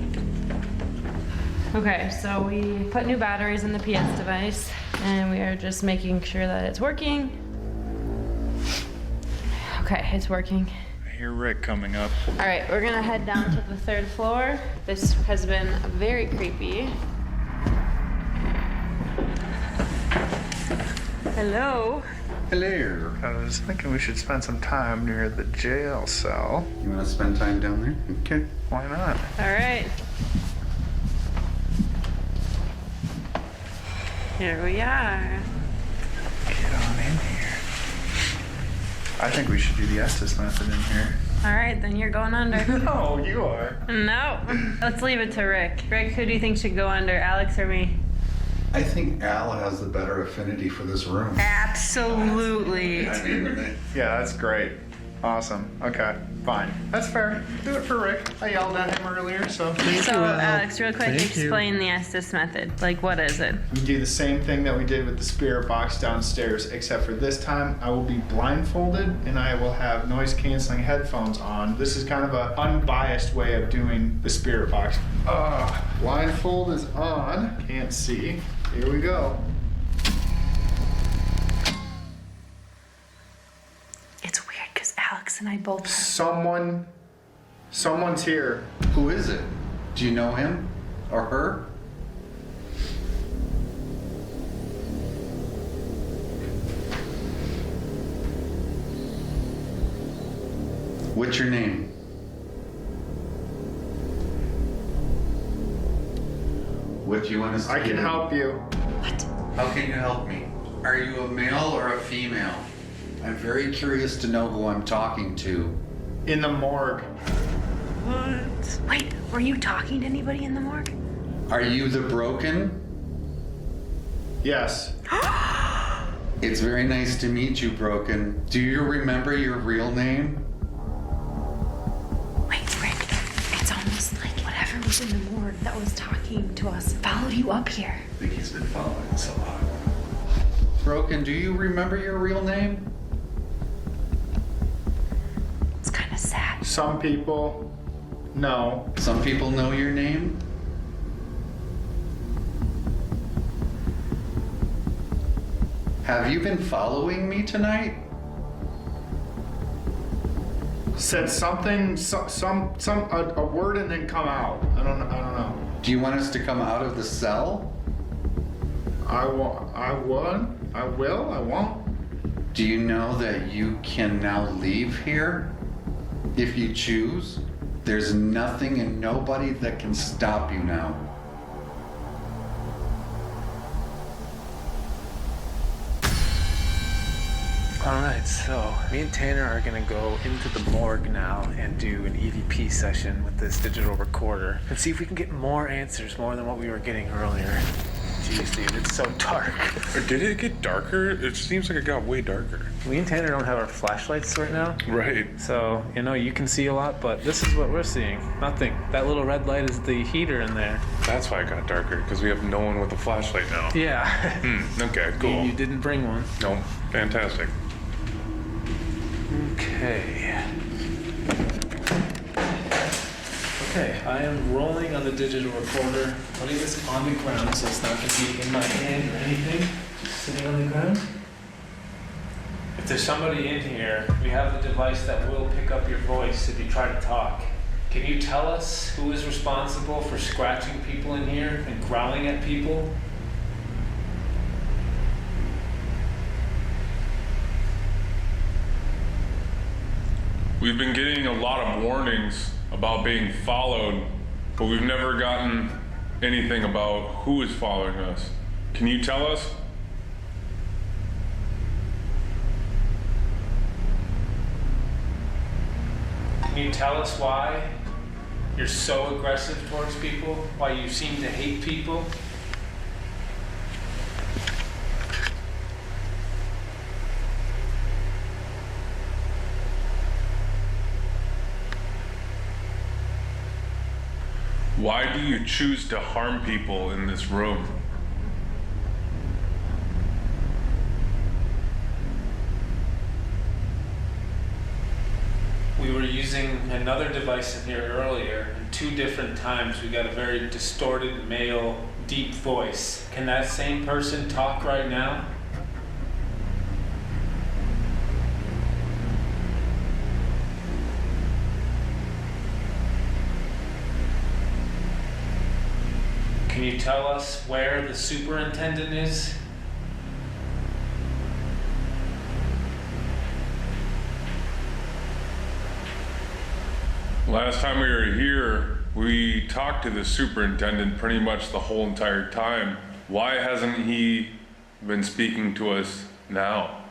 H: Okay, so we put new batteries in the PS device. And we are just making sure that it's working. Okay, it's working.
C: I hear Rick coming up.
H: All right, we're gonna head down to the 3rd floor. This has been very creepy. Hello.
D: Hello.
C: I was thinking we should spend some time near the jail cell.
D: You want to spend time down there? Okay.
C: Why not?
H: All right. Here we are.
C: Get on in here. I think we should do the Estes method in here.
H: All right, then you're going under.
C: No, you are.
H: No. Let's leave it to Rick. Rick, who do you think should go under, Alex or me?
D: I think Al has the better affinity for this room.
H: Absolutely.
D: I mean,
C: Yeah, that's great. Awesome. Okay, fine. That's fair. Do it for Rick. I yelled at him earlier, so.
H: So, Alex, real quick,
A: Thank you.
H: explain the Estes method. Like, what is it?
C: We do the same thing that we did with the spirit box downstairs, except for this time I will be blindfolded and I will have noise canceling headphones on. This is kind of an unbiased way of doing the spirit box. Blindfold is on. Can't see. Here we go.
G: It's weird because Alex and I both.
C: Someone's here.
D: who is it? Do you know him or her? What's your name? What do you want us to
C: I can
D: do?
C: help you.
G: What?
D: How can you help me? Are you a male or a female? I'm very curious to know who I'm talking to.
C: In the morgue.
H: What?
G: Wait, were you talking to anybody in the morgue?
D: Are you the broken?
C: Yes.
D: It's very nice to meet you, Broken. Do you remember your real name?
G: Wait, Rick, it's almost like whatever was in the morgue that was talking to us followed you up here.
D: I think he's been following us a lot. Broken, do you remember your real name?
G: It's kind of sad.
C: Some people, no.
D: Some people know your name. Have you been following me tonight?
C: Said something, a word and then come out. I don't know.
D: Do you want us to come out of the cell?
C: I won't.
D: Do you know that you can now leave here if you choose? There's nothing and nobody that can stop you now.
E: Alright, so me and Tanner are gonna go into the morgue now and do an EVP session with this digital recorder and see if we can get more answers, more than what we were getting earlier. Jeez, dude, it's so dark.
F: Did it get darker? It seems like it got way darker.
E: Me and Tanner don't have our flashlights right now.
F: Right.
E: So, you can see a lot, but this is what we're seeing. Nothing. That little red light is the heater in there.
F: That's why it got darker, because we have no one with a flashlight now.
E: Yeah.
F: Okay, cool.
E: You didn't bring one.
F: No, fantastic.
E: Okay. Okay, I am rolling on the digital recorder, putting this on the ground so it's not going to be in my hand or anything. Just sitting on the ground. If there's somebody in here, we have the device that will pick up your voice if you try to talk. Can you tell us who is responsible for scratching people in here and growling at people?
F: We've been getting a lot of warnings about being followed, but we've never gotten anything about who is following us. Can you tell us?
E: Can you tell us why you're so aggressive towards people? Why you seem to hate people?
F: Why do you choose to harm people in this room?
E: We were using another device in here earlier, and two different times. We got a very distorted male, deep voice. Can that same person talk right now? Can you tell us where the superintendent is?
F: Last time we were here, we talked to the superintendent pretty much the whole entire time. Why hasn't he been speaking to us now?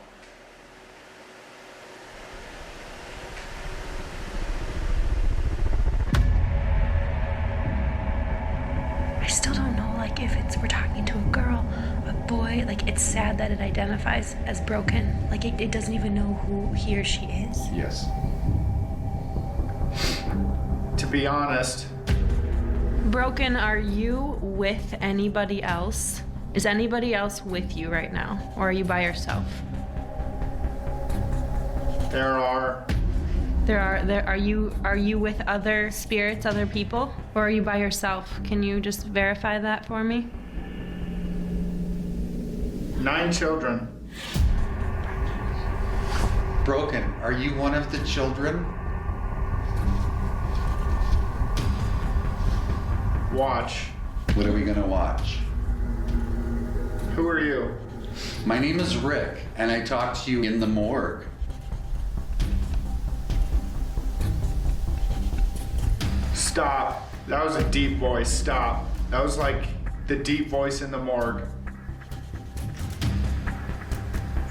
G: I still don't know, like, if we're talking to a girl, a boy. Like, it's sad that it identifies as broken. Like, it doesn't even know who he or she is.
D: Yes.
C: To be honest,
H: Broken, are you with anybody else? Is anybody else with you right now? Or are you by yourself? Are you with other spirits, other people? Or are you by yourself? Can you just verify that for me?
C: 9 children.
D: Broken, are you one of the children?
C: Watch.
D: What are we gonna watch?
C: Who are you?
D: My name is Rick, and I talked to you in the morgue.
C: Stop. That was a deep voice. Stop. That was like the deep voice in the morgue.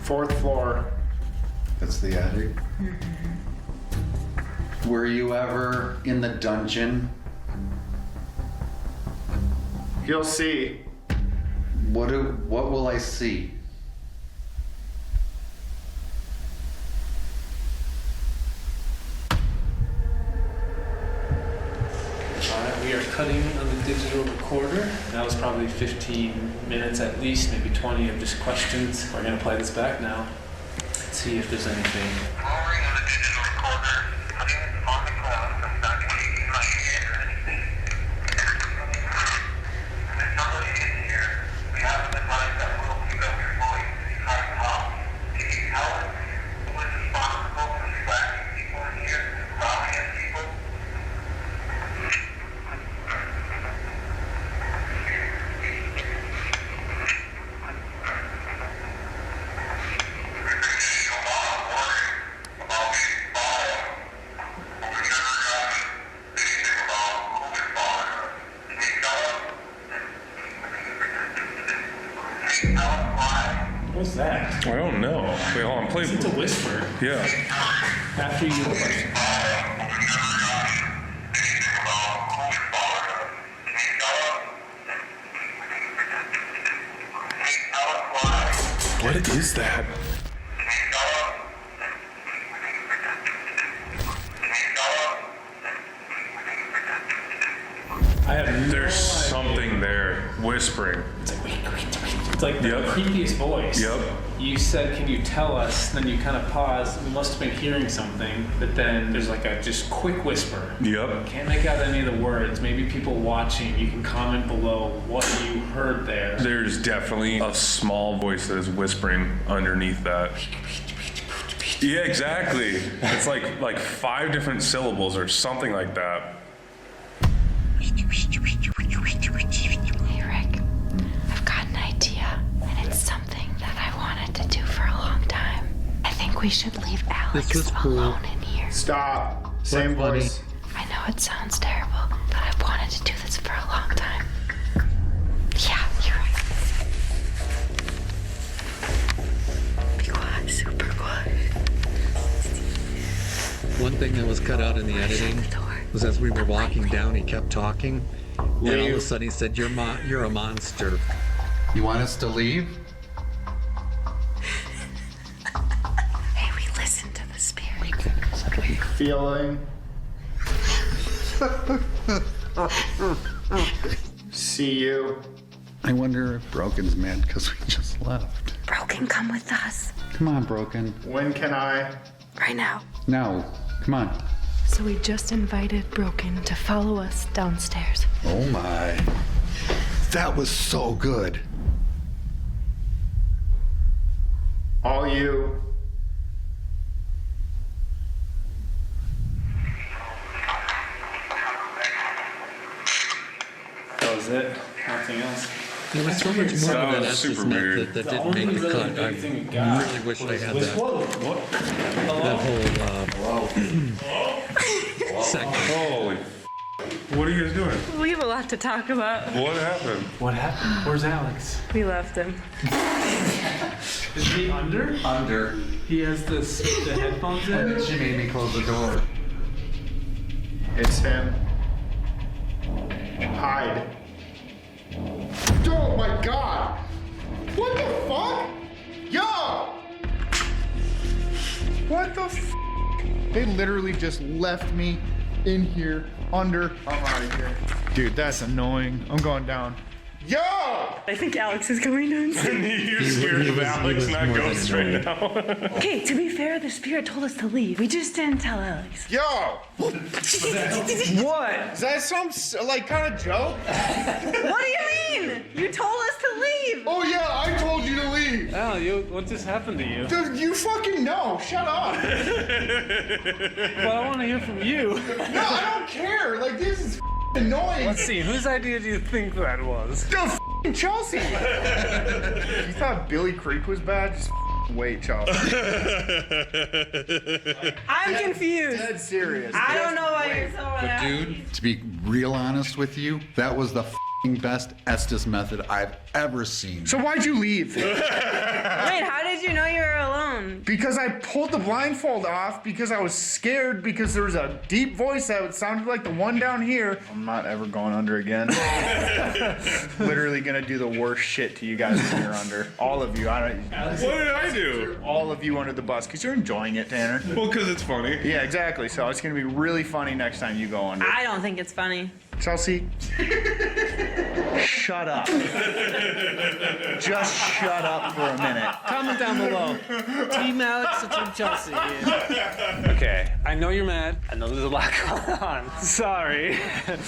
C: 4th floor.
D: That's the attic. Were you ever in the dungeon?
C: You'll see.
D: What will I see?
E: Alright, we are cutting on the digital recorder. That was probably 15 minutes at least, maybe 20 of just questions. We're gonna play this back now. Let's see if there's anything.
I: Lowering on the digital recorder, putting it on the cloud, I'm not shaking my head or anything. If somebody is here, we have the device that will pick up your voice if you try to talk. Can you tell us who is responsible for distracting people in here, robbing at people?
E: What's that?
F: I don't know. Wait, hold on. Play.
E: It's a whisper.
F: Yeah.
E: After you the question.
F: What is that?
E: I have
F: There's
E: no idea.
F: something there whispering.
E: It's like the
F: Yep.
E: creepiest voice.
F: Yep.
E: You said, "Can you tell us?" Then you kind of pause. We must have been hearing something, but then there's like a just quick whisper.
F: Yep.
E: Can't make out any of the words. Maybe people watching, you can comment below what you heard there.
F: There's definitely a small voice that is whispering underneath that. Yeah, exactly. It's like 5 different syllables or something like that.
G: Hey, Rick, I've got an idea, and it's something that I wanted to do for a long time. I think we should leave Alex
A: was cool.
G: alone in here.
C: Stop. Same
A: funny.
C: voice.
G: I know it sounds terrible, but I've wanted to do this for a long time. Yeah, you're right. Be quiet, super quiet.
A: One thing that was cut out in the editing was as we were walking down, he kept talking. And all of a sudden he said, you're a monster.
D: You want us to leave?
G: Hey, we listen to the spirit.
C: Feeling. See you.
D: I wonder if Broken's mad because we just left.
G: Broken, come with us.
D: Come on, Broken.
C: When can I?
G: Right now.
D: Now, come on.
H: So we just invited Broken to follow us downstairs.
D: Oh my. That was so good.
C: All you.
E: That was it. Nothing else.
A: There was so much more to
F: That
A: that
F: was
A: Estes
F: super
A: meth
F: weird.
A: that
E: The
A: didn't
E: only
A: make the
E: really
A: cut. I
E: big thing we got
A: really wish I had
E: was
A: that. That whole second.
F: Holy what are you guys doing?
H: We have a lot to talk about.
F: What happened?
E: What happened? Where's Alex?
H: We left him.
E: Is he under?
D: Under.
E: He has the headphones
D: And
E: in?
D: then she made me close the door.
C: It's him. Hide. Oh my god! What the fuck? Yo! What the f? They literally just left me in here under. I'm out of here. Dude, that's annoying. I'm going down. Yo!
H: I think Alex is coming downstairs.
F: You're scared
A: he
F: of
A: was-
F: Alex,
A: he was
F: not
A: more than
F: ghosts right
A: annoying.
F: now.
H: Okay, to be fair, the spirit told us to leave. We just didn't tell Alex.
C: Yo!
E: What?
C: Is that some like kind of joke?
H: What do you mean? You told us to leave.
C: Oh yeah, I told you to leave.
E: Al, what just happened to you?
C: Dude, you fucking know. Shut up.
E: Well, I want to hear from you.
C: No, I don't care. Like this is annoying.
E: Let's see, whose idea do you think that was?
C: Dude, f***ing Chelsea. You thought Billy Creek was bad? Just wait, Chelsea.
H: I'm confused.
C: Dead serious.
H: I don't know why you're so
D: But dude, to be real honest with you, that was the best Estes method I've ever seen.
C: So why'd you leave?
H: Wait, how did you know you were alone?
C: Because I pulled the blindfold off because I was scared because there was a deep voice that sounded like the one down here. I'm not ever going under again. Literally gonna do the worst shit to you guys when you're under. All of you.
F: What did I do?
C: All of you under the bus because you're enjoying it, Tanner.
F: Well, because it's funny.
C: Yeah, exactly. So it's gonna be really funny next time you go under.
H: I don't think it's funny.
C: Chelsea, shut up. Just shut up for a minute.
E: Comment down below. Team Alex or Team Chelsea? Okay, I know you're mad. I know there's a lot going on. Sorry.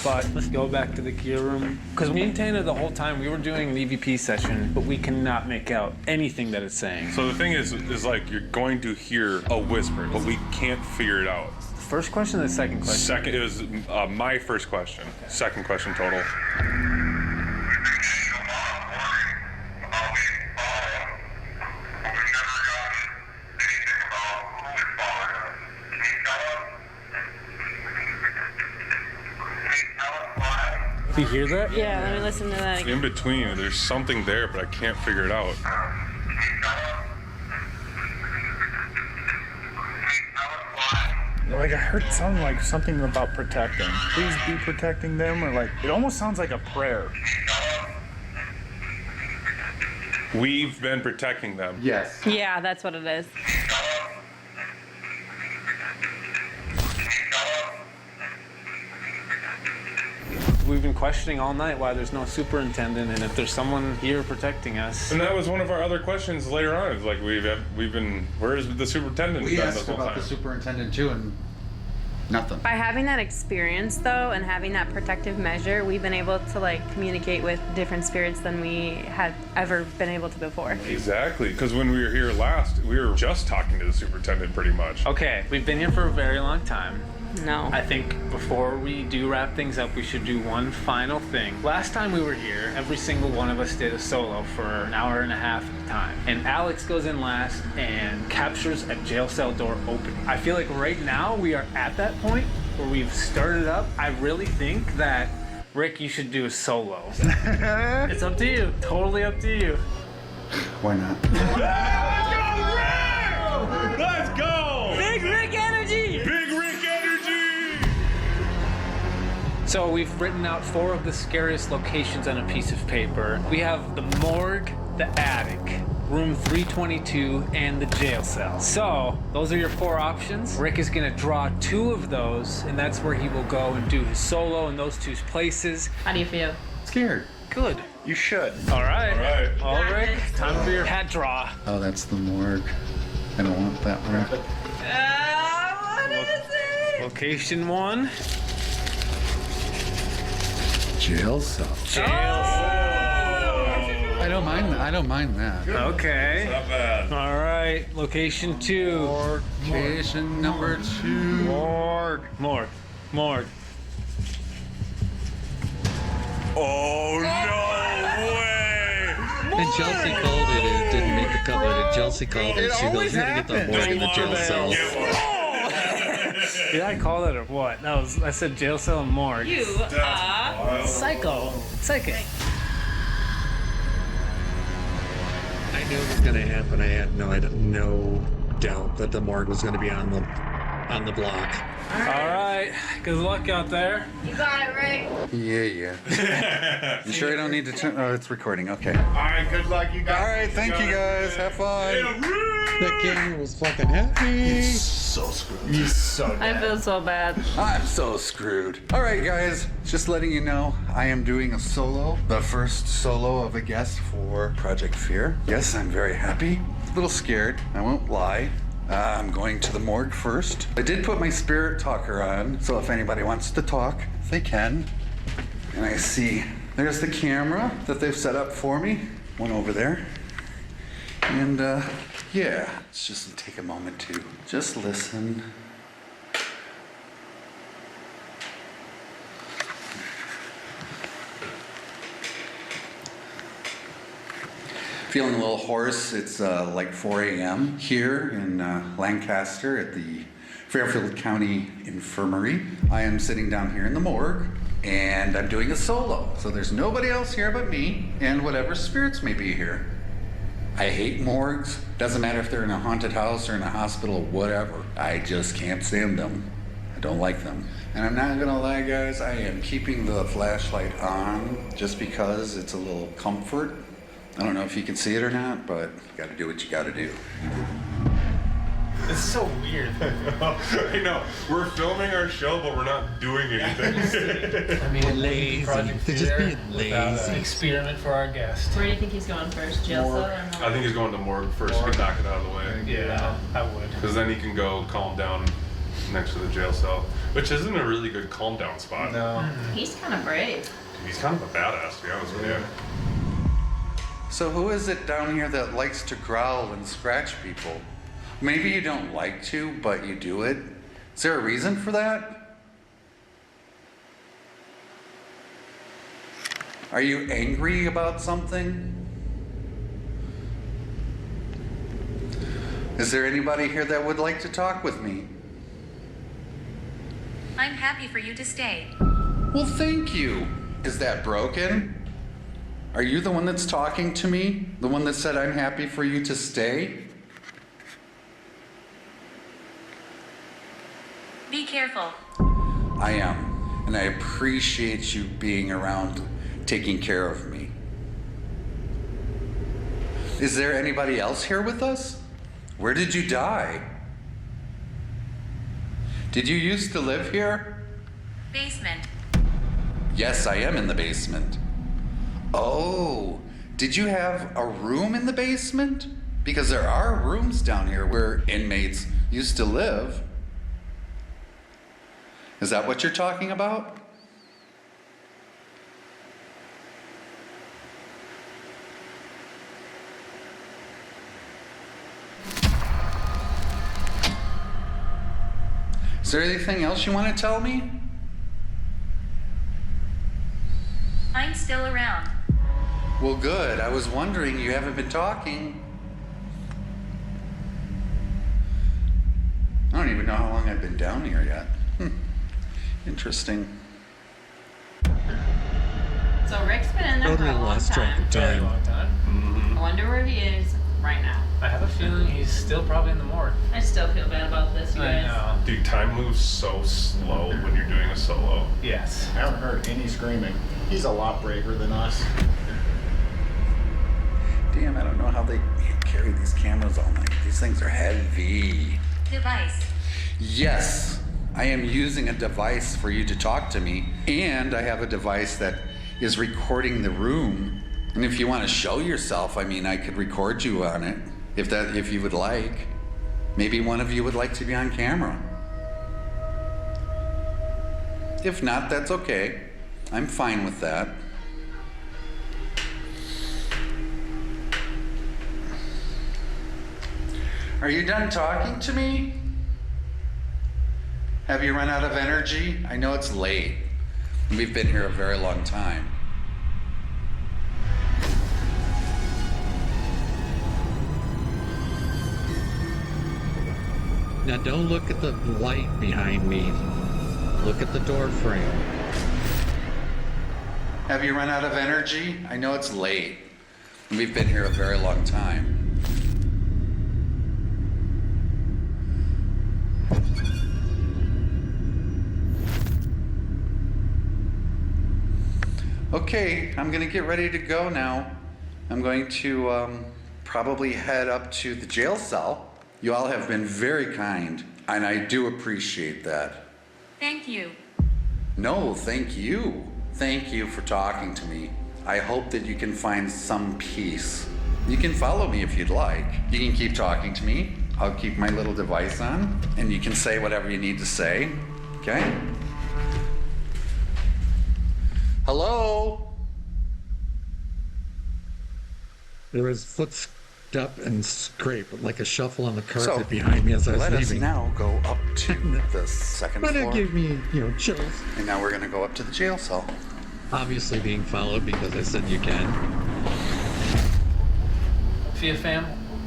E: But let's go back to the gear room. Because me and Tana, the whole time, we were doing an EVP session, but we cannot make out anything that it's saying.
F: So the thing is like you're going to hear a whisper, but we can't figure it out.
E: First question or the second question?
F: Second, it was my first question. Second question total.
E: Do you hear that?
H: Yeah, let me listen to that again.
F: In between, there's something there, but I can't figure it out.
C: Like I heard something like something about protecting. Please be protecting them, or like it almost sounds like a prayer.
F: We've been protecting them.
D: Yes.
H: Yeah, that's what it is.
E: We've been questioning all night why there's no superintendent and if there's someone here protecting us.
F: And that was one of our other questions later on. It's like we've been, where is the superintendent?
D: We
F: been
D: asked
F: this whole
D: about
F: time?
D: the superintendent too, and nothing.
H: By having that experience though and having that protective measure, we've been able to like communicate with different spirits than we had ever been able to before.
F: Exactly, because when we were here last, we were just talking to the superintendent pretty much.
E: Okay, we've been here for a very long time.
H: No.
E: I think before we do wrap things up, we should do one final thing. Last time we were here, every single one of us did a solo for an hour and a half at a time. And Alex goes in last and captures a jail cell door open. I feel like right now we are at that point where we've started up. I really think that, Rick, you should do a solo. It's up to you. Totally up to you.
D: Why not?
F: Let's go!
H: Big Rick energy!
F: Big Rick energy!
E: So we've written out 4 of the scariest locations on a piece of paper. We have the morgue, the attic, room 322, and the jail cell. So those are your 4 options. Rick is gonna draw 2 of those, and that's where he will go and do his solo in those 2 places.
H: How do you feel?
D: Scared.
E: Good.
C: You should.
E: All right.
F: All right.
E: Rick, time for your hat draw.
D: Oh, that's the morgue. I don't want that one.
H: What is it?
E: Location 1.
D: Jail cell. I don't mind that.
E: Okay.
F: Not bad.
E: All right. Location 2.
D: Location number 2.
E: Morgue.
F: Oh, no way!
A: And Chelsea called it. It didn't make the cover. And Chelsea called it. She goes, "You're gonna get the morgue in the jail cell."
E: Did I call that or what? I said jail cell and morgue.
B: You are
E: Psychic.
A: I knew it was gonna happen. I had no doubt that the morgue was gonna be on the block.
E: All right. Good luck out there.
B: You got it right.
D: Yeah. You sure I don't need to turn? Oh, it's recording. Okay.
C: All right, good luck, you guys.
D: All right. Thank you guys. Have fun.
A: That camera was fucking happy.
C: So screwed. He's so dead.
H: I feel so bad.
D: I'm so screwed. All right, guys. Just letting you know, I am doing a solo. The first solo of a guest for Project Fear. Yes, I'm very happy. A little scared. I won't lie. I'm going to the morgue first. I did put my spirit talker on, so if anybody wants to talk, they can. And I see there's the camera that they've set up for me. One over there. And yeah, let's just take a moment to just listen. Feeling a little hoarse. It's like 4 a.m. here in Lancaster at the Fairfield County Infirmary. I am sitting down here in the morgue and I'm doing a solo. So there's nobody else here but me and whatever spirits may be here. I hate morgues. Doesn't matter if they're in a haunted house or in a hospital, whatever. I just can't stand them. I don't like them. And I'm not gonna lie, guys, I am keeping the flashlight on just because it's a little comfort. I don't know if you can see it or not, but you gotta do what you gotta do.
F: This is so weird. I know. We're filming our show, but we're not doing anything.
E: I mean,
A: Lazy.
E: Project
A: They're just
E: Fear
A: being
E: without
A: lazy.
E: an experiment for our guest.
H: Where do you think he's going first? Jail cell or
F: I think he's going to morgue first to knock it out of the way.
E: Yeah, I would.
F: Because then he can go calm down next to the jail cell, which isn't a really good calm down spot.
C: No.
H: He's kind of brave.
F: He's kind of a badass, to be honest with you.
D: So who is it down here that likes to growl and scratch people? Maybe you don't like to, but you do it. Is there a reason for that? Are you angry about something? Is there anybody here that would like to talk with me?
J: I'm happy for you to stay.
D: Well, thank you. Is that broken? Are you the one that's talking to me? The one that said I'm happy for you to stay?
J: Be careful.
D: I am, and I appreciate you being around, taking care of me. Is there anybody else here with us? Where did you die? Did you used to live here?
J: Basement.
D: Yes, I am in the basement. Oh, did you have a room in the basement? Because there are rooms down here where inmates used to live. Is that what you're talking about? Is there anything else you want to tell me?
J: I'm still around.
D: Well, good. I was wondering, you haven't been talking. I don't even know how long I've been down here yet. Interesting.
H: So Rick's been in there for
A: Totally
H: a long
A: lost track
H: time.
A: of
E: Very
A: time.
E: long time.
H: I wonder where he is right now.
E: I have a feeling he's still probably in the morgue.
H: I still feel bad about this, you
E: I
H: guys.
E: know.
F: Dude, time moves so slow when you're doing a solo.
E: Yes.
C: I haven't heard any screaming. He's a lot braver than us.
D: Damn, I don't know how they carry these cameras all night. These things are heavy.
J: Device.
D: Yes, I am using a device for you to talk to me, and I have a device that is recording the room. And if you want to show yourself, I mean, I could record you on it, if you would like. Maybe one of you would like to be on camera. If not, that's okay. I'm fine with that. Are you done talking to me? Have you run out of energy? I know it's late. We've been here a very long time.
A: Now don't look at the light behind me. Look at the door frame.
D: Have you run out of energy? I know it's late. We've been here a very long time. Okay, I'm gonna get ready to go now. I'm going to probably head up to the jail cell. You all have been very kind, and I do appreciate that.
J: Thank you.
D: No, thank you. Thank you for talking to me. I hope that you can find some peace. You can follow me if you'd like. You can keep talking to me. I'll keep my little device on, and you can say whatever you need to say. Okay? Hello?
A: There was footstep and scrape, like a shuffle on the carpet behind me as I was
D: Let us
A: leaving.
D: now go up to the second
A: But
D: floor.
A: it gave me, chills.
D: And now we're gonna go up to the jail cell.
A: Obviously being followed because I said you can.
E: Fear fam,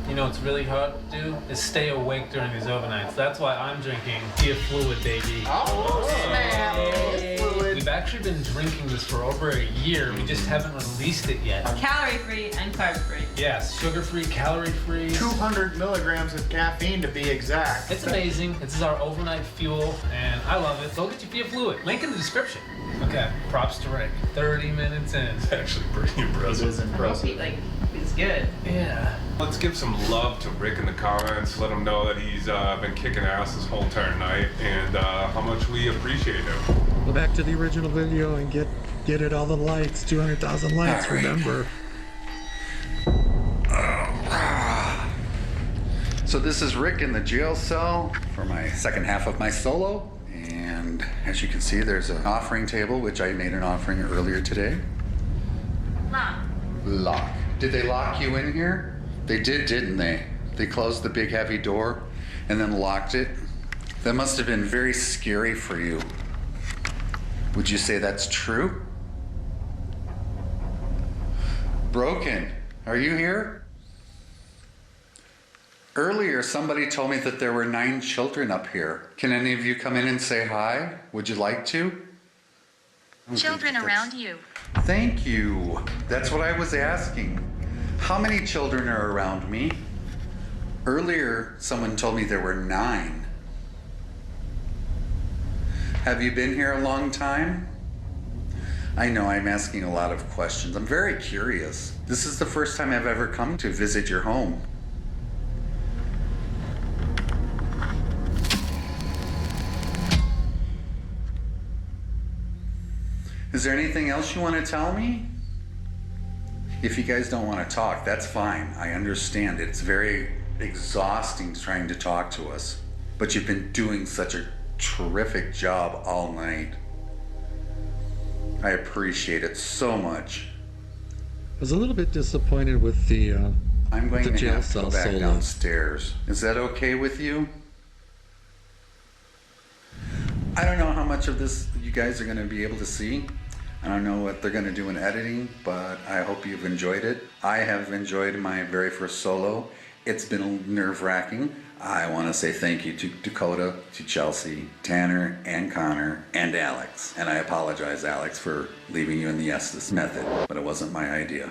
E: you know what's really hard to do is stay awake during these overnights. That's why I'm drinking Fear Fluid, baby.
C: Oh, snap.
E: We've actually been drinking this for over a year. We just haven't released it yet.
K: Calorie free and carb free.
E: Yes, sugar-free, calorie-free.
C: 200 milligrams of caffeine to be exact.
E: It's amazing. This is our overnight fuel, and I love it. Go get your Fear Fluid. Link in the description. Okay, props to Rick. 30 minutes in.
F: It's actually pretty impressive.
C: It is impressive.
K: It's good.
E: Yeah.
F: Let's give some love to Rick in the comments. Let him know that he's been kicking ass this whole entire night and how much we appreciate him.
A: Go back to the original video and get it all the likes. 200,000 likes,
D: All right.
A: remember.
D: So this is Rick in the jail cell for my second half of my solo. And as you can see, there's an offering table, which I made an offering earlier today.
J: Lock.
D: Lock. Did they lock you in here? They did, didn't they? They closed the big heavy door and then locked it. That must have been very scary for you. Would you say that's true? Broken, are you here? Earlier, somebody told me that there were 9 children up here. Can any of you come in and say hi? Would you like to?
J: Children around you.
D: Thank you. That's what I was asking. How many children are around me? Earlier, someone told me there were 9. Have you been here a long time? I know I'm asking a lot of questions. I'm very curious. This is the first time I've ever come to visit your home. Is there anything else you want to tell me? If you guys don't want to talk, that's fine. I understand. It's very exhausting trying to talk to us. But you've been doing such a terrific job all night. I appreciate it so much.
A: I was a little bit disappointed with the
D: I'm going
A: the
D: to
A: jail
D: have to
A: cell
D: go back
A: solo.
D: downstairs. Is that okay with you? I don't know how much of this you guys are going to be able to see. I don't know what they're going to do in editing, but I hope you've enjoyed it. I have enjoyed my very first solo. It's been nerve-wracking. I want to say thank you to Dakota, to Chelsea, Tanner, and Connor, and Alex. And I apologize, Alex, for leaving you in the Estes method, but it wasn't my idea.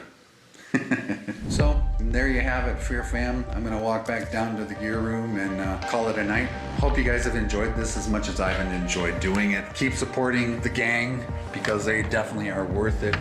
D: So, there you have it, Fear Fam. I'm going to walk back down to the gear room and call it a night. Hope you guys have enjoyed this as much as I've enjoyed doing it. Keep supporting the gang because they definitely are worth it.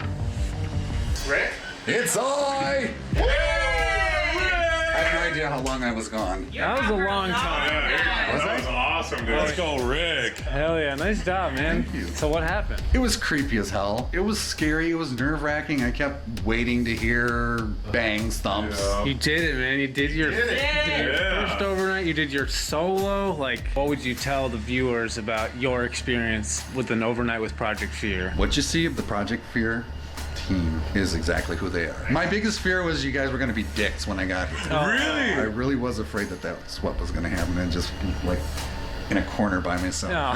C: Rick?
D: It's I! I have no idea how long I was gone.
E: That was a long time.
F: That was awesome, dude. Let's go, Rick.
E: Hell yeah, nice job, man.
D: Thank you.
E: So what happened?
D: It was creepy as hell. It was scary. It was nerve-wracking. I kept waiting to hear bangs, thumps.
E: You did it, man. You did your first overnight. You did your solo. Like, what would you tell the viewers about your experience with an overnight with Project Fear?
D: What you see of the Project Fear team is exactly who they are. My biggest fear was you guys were going to be dicks when I got here.
F: Really?
D: I really was afraid that that's what was going to happen, and just like in a corner by myself.
E: No,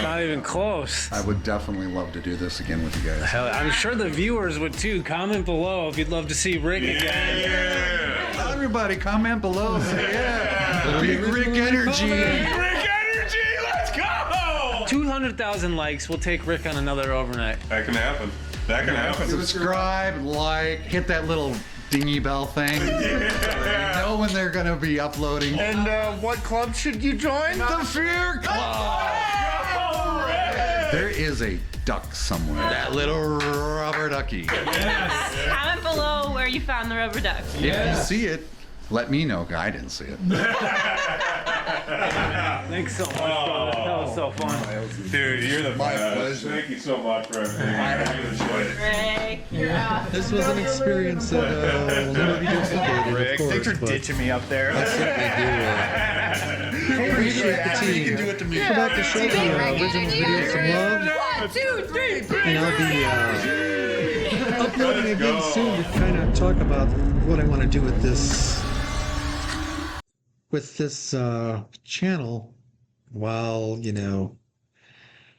E: not even close.
D: I would definitely love to do this again with you guys.
E: Hell, I'm sure the viewers would too. Comment below if you'd love to see Rick again.
D: Everybody, comment below. Say yeah. Big Rick energy.
F: Rick energy, let's go!
E: 200,000 likes. We'll take Rick on another overnight.
F: That can happen. That can happen.
D: Subscribe, like, hit that little dingy bell thing. You know when they're gonna be uploading.
E: And what club should you join?
D: The Fear Club. There is a duck somewhere. That little rubber ducky.
G: Comment below where you found the rubber duck.
D: If you see it, let me know. I didn't see it.
E: Thanks so much, brother. That was so fun.
F: Dude, you're the best.
D: pleasure.
F: Thank you so much for everything. I really enjoyed it.
G: Rick, you're awesome.
A: This was an experience that will never be duplicated,
C: Rick,
A: of course.
C: thanks for
A: but
C: ditching me up there.
A: I certainly do. Appreciate the team.
D: You can do it to me.
A: Put out the show the original video some love.
G: 1, 2, 3,
A: And I'll be uploading again soon to kind of talk about what I want to do with this channel while,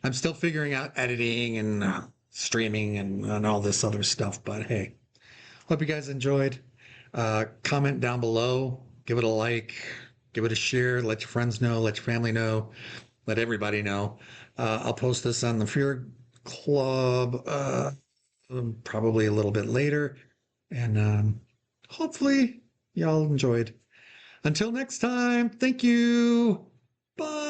A: I'm still figuring out editing and streaming and all this other stuff. But hey, hope you guys enjoyed. Comment down below, give it a like, give it a share, let your friends know, let your family know, let everybody know. I'll post this on the Fear Club probably a little bit later. And hopefully y'all enjoyed. Until next time, thank you. Bye.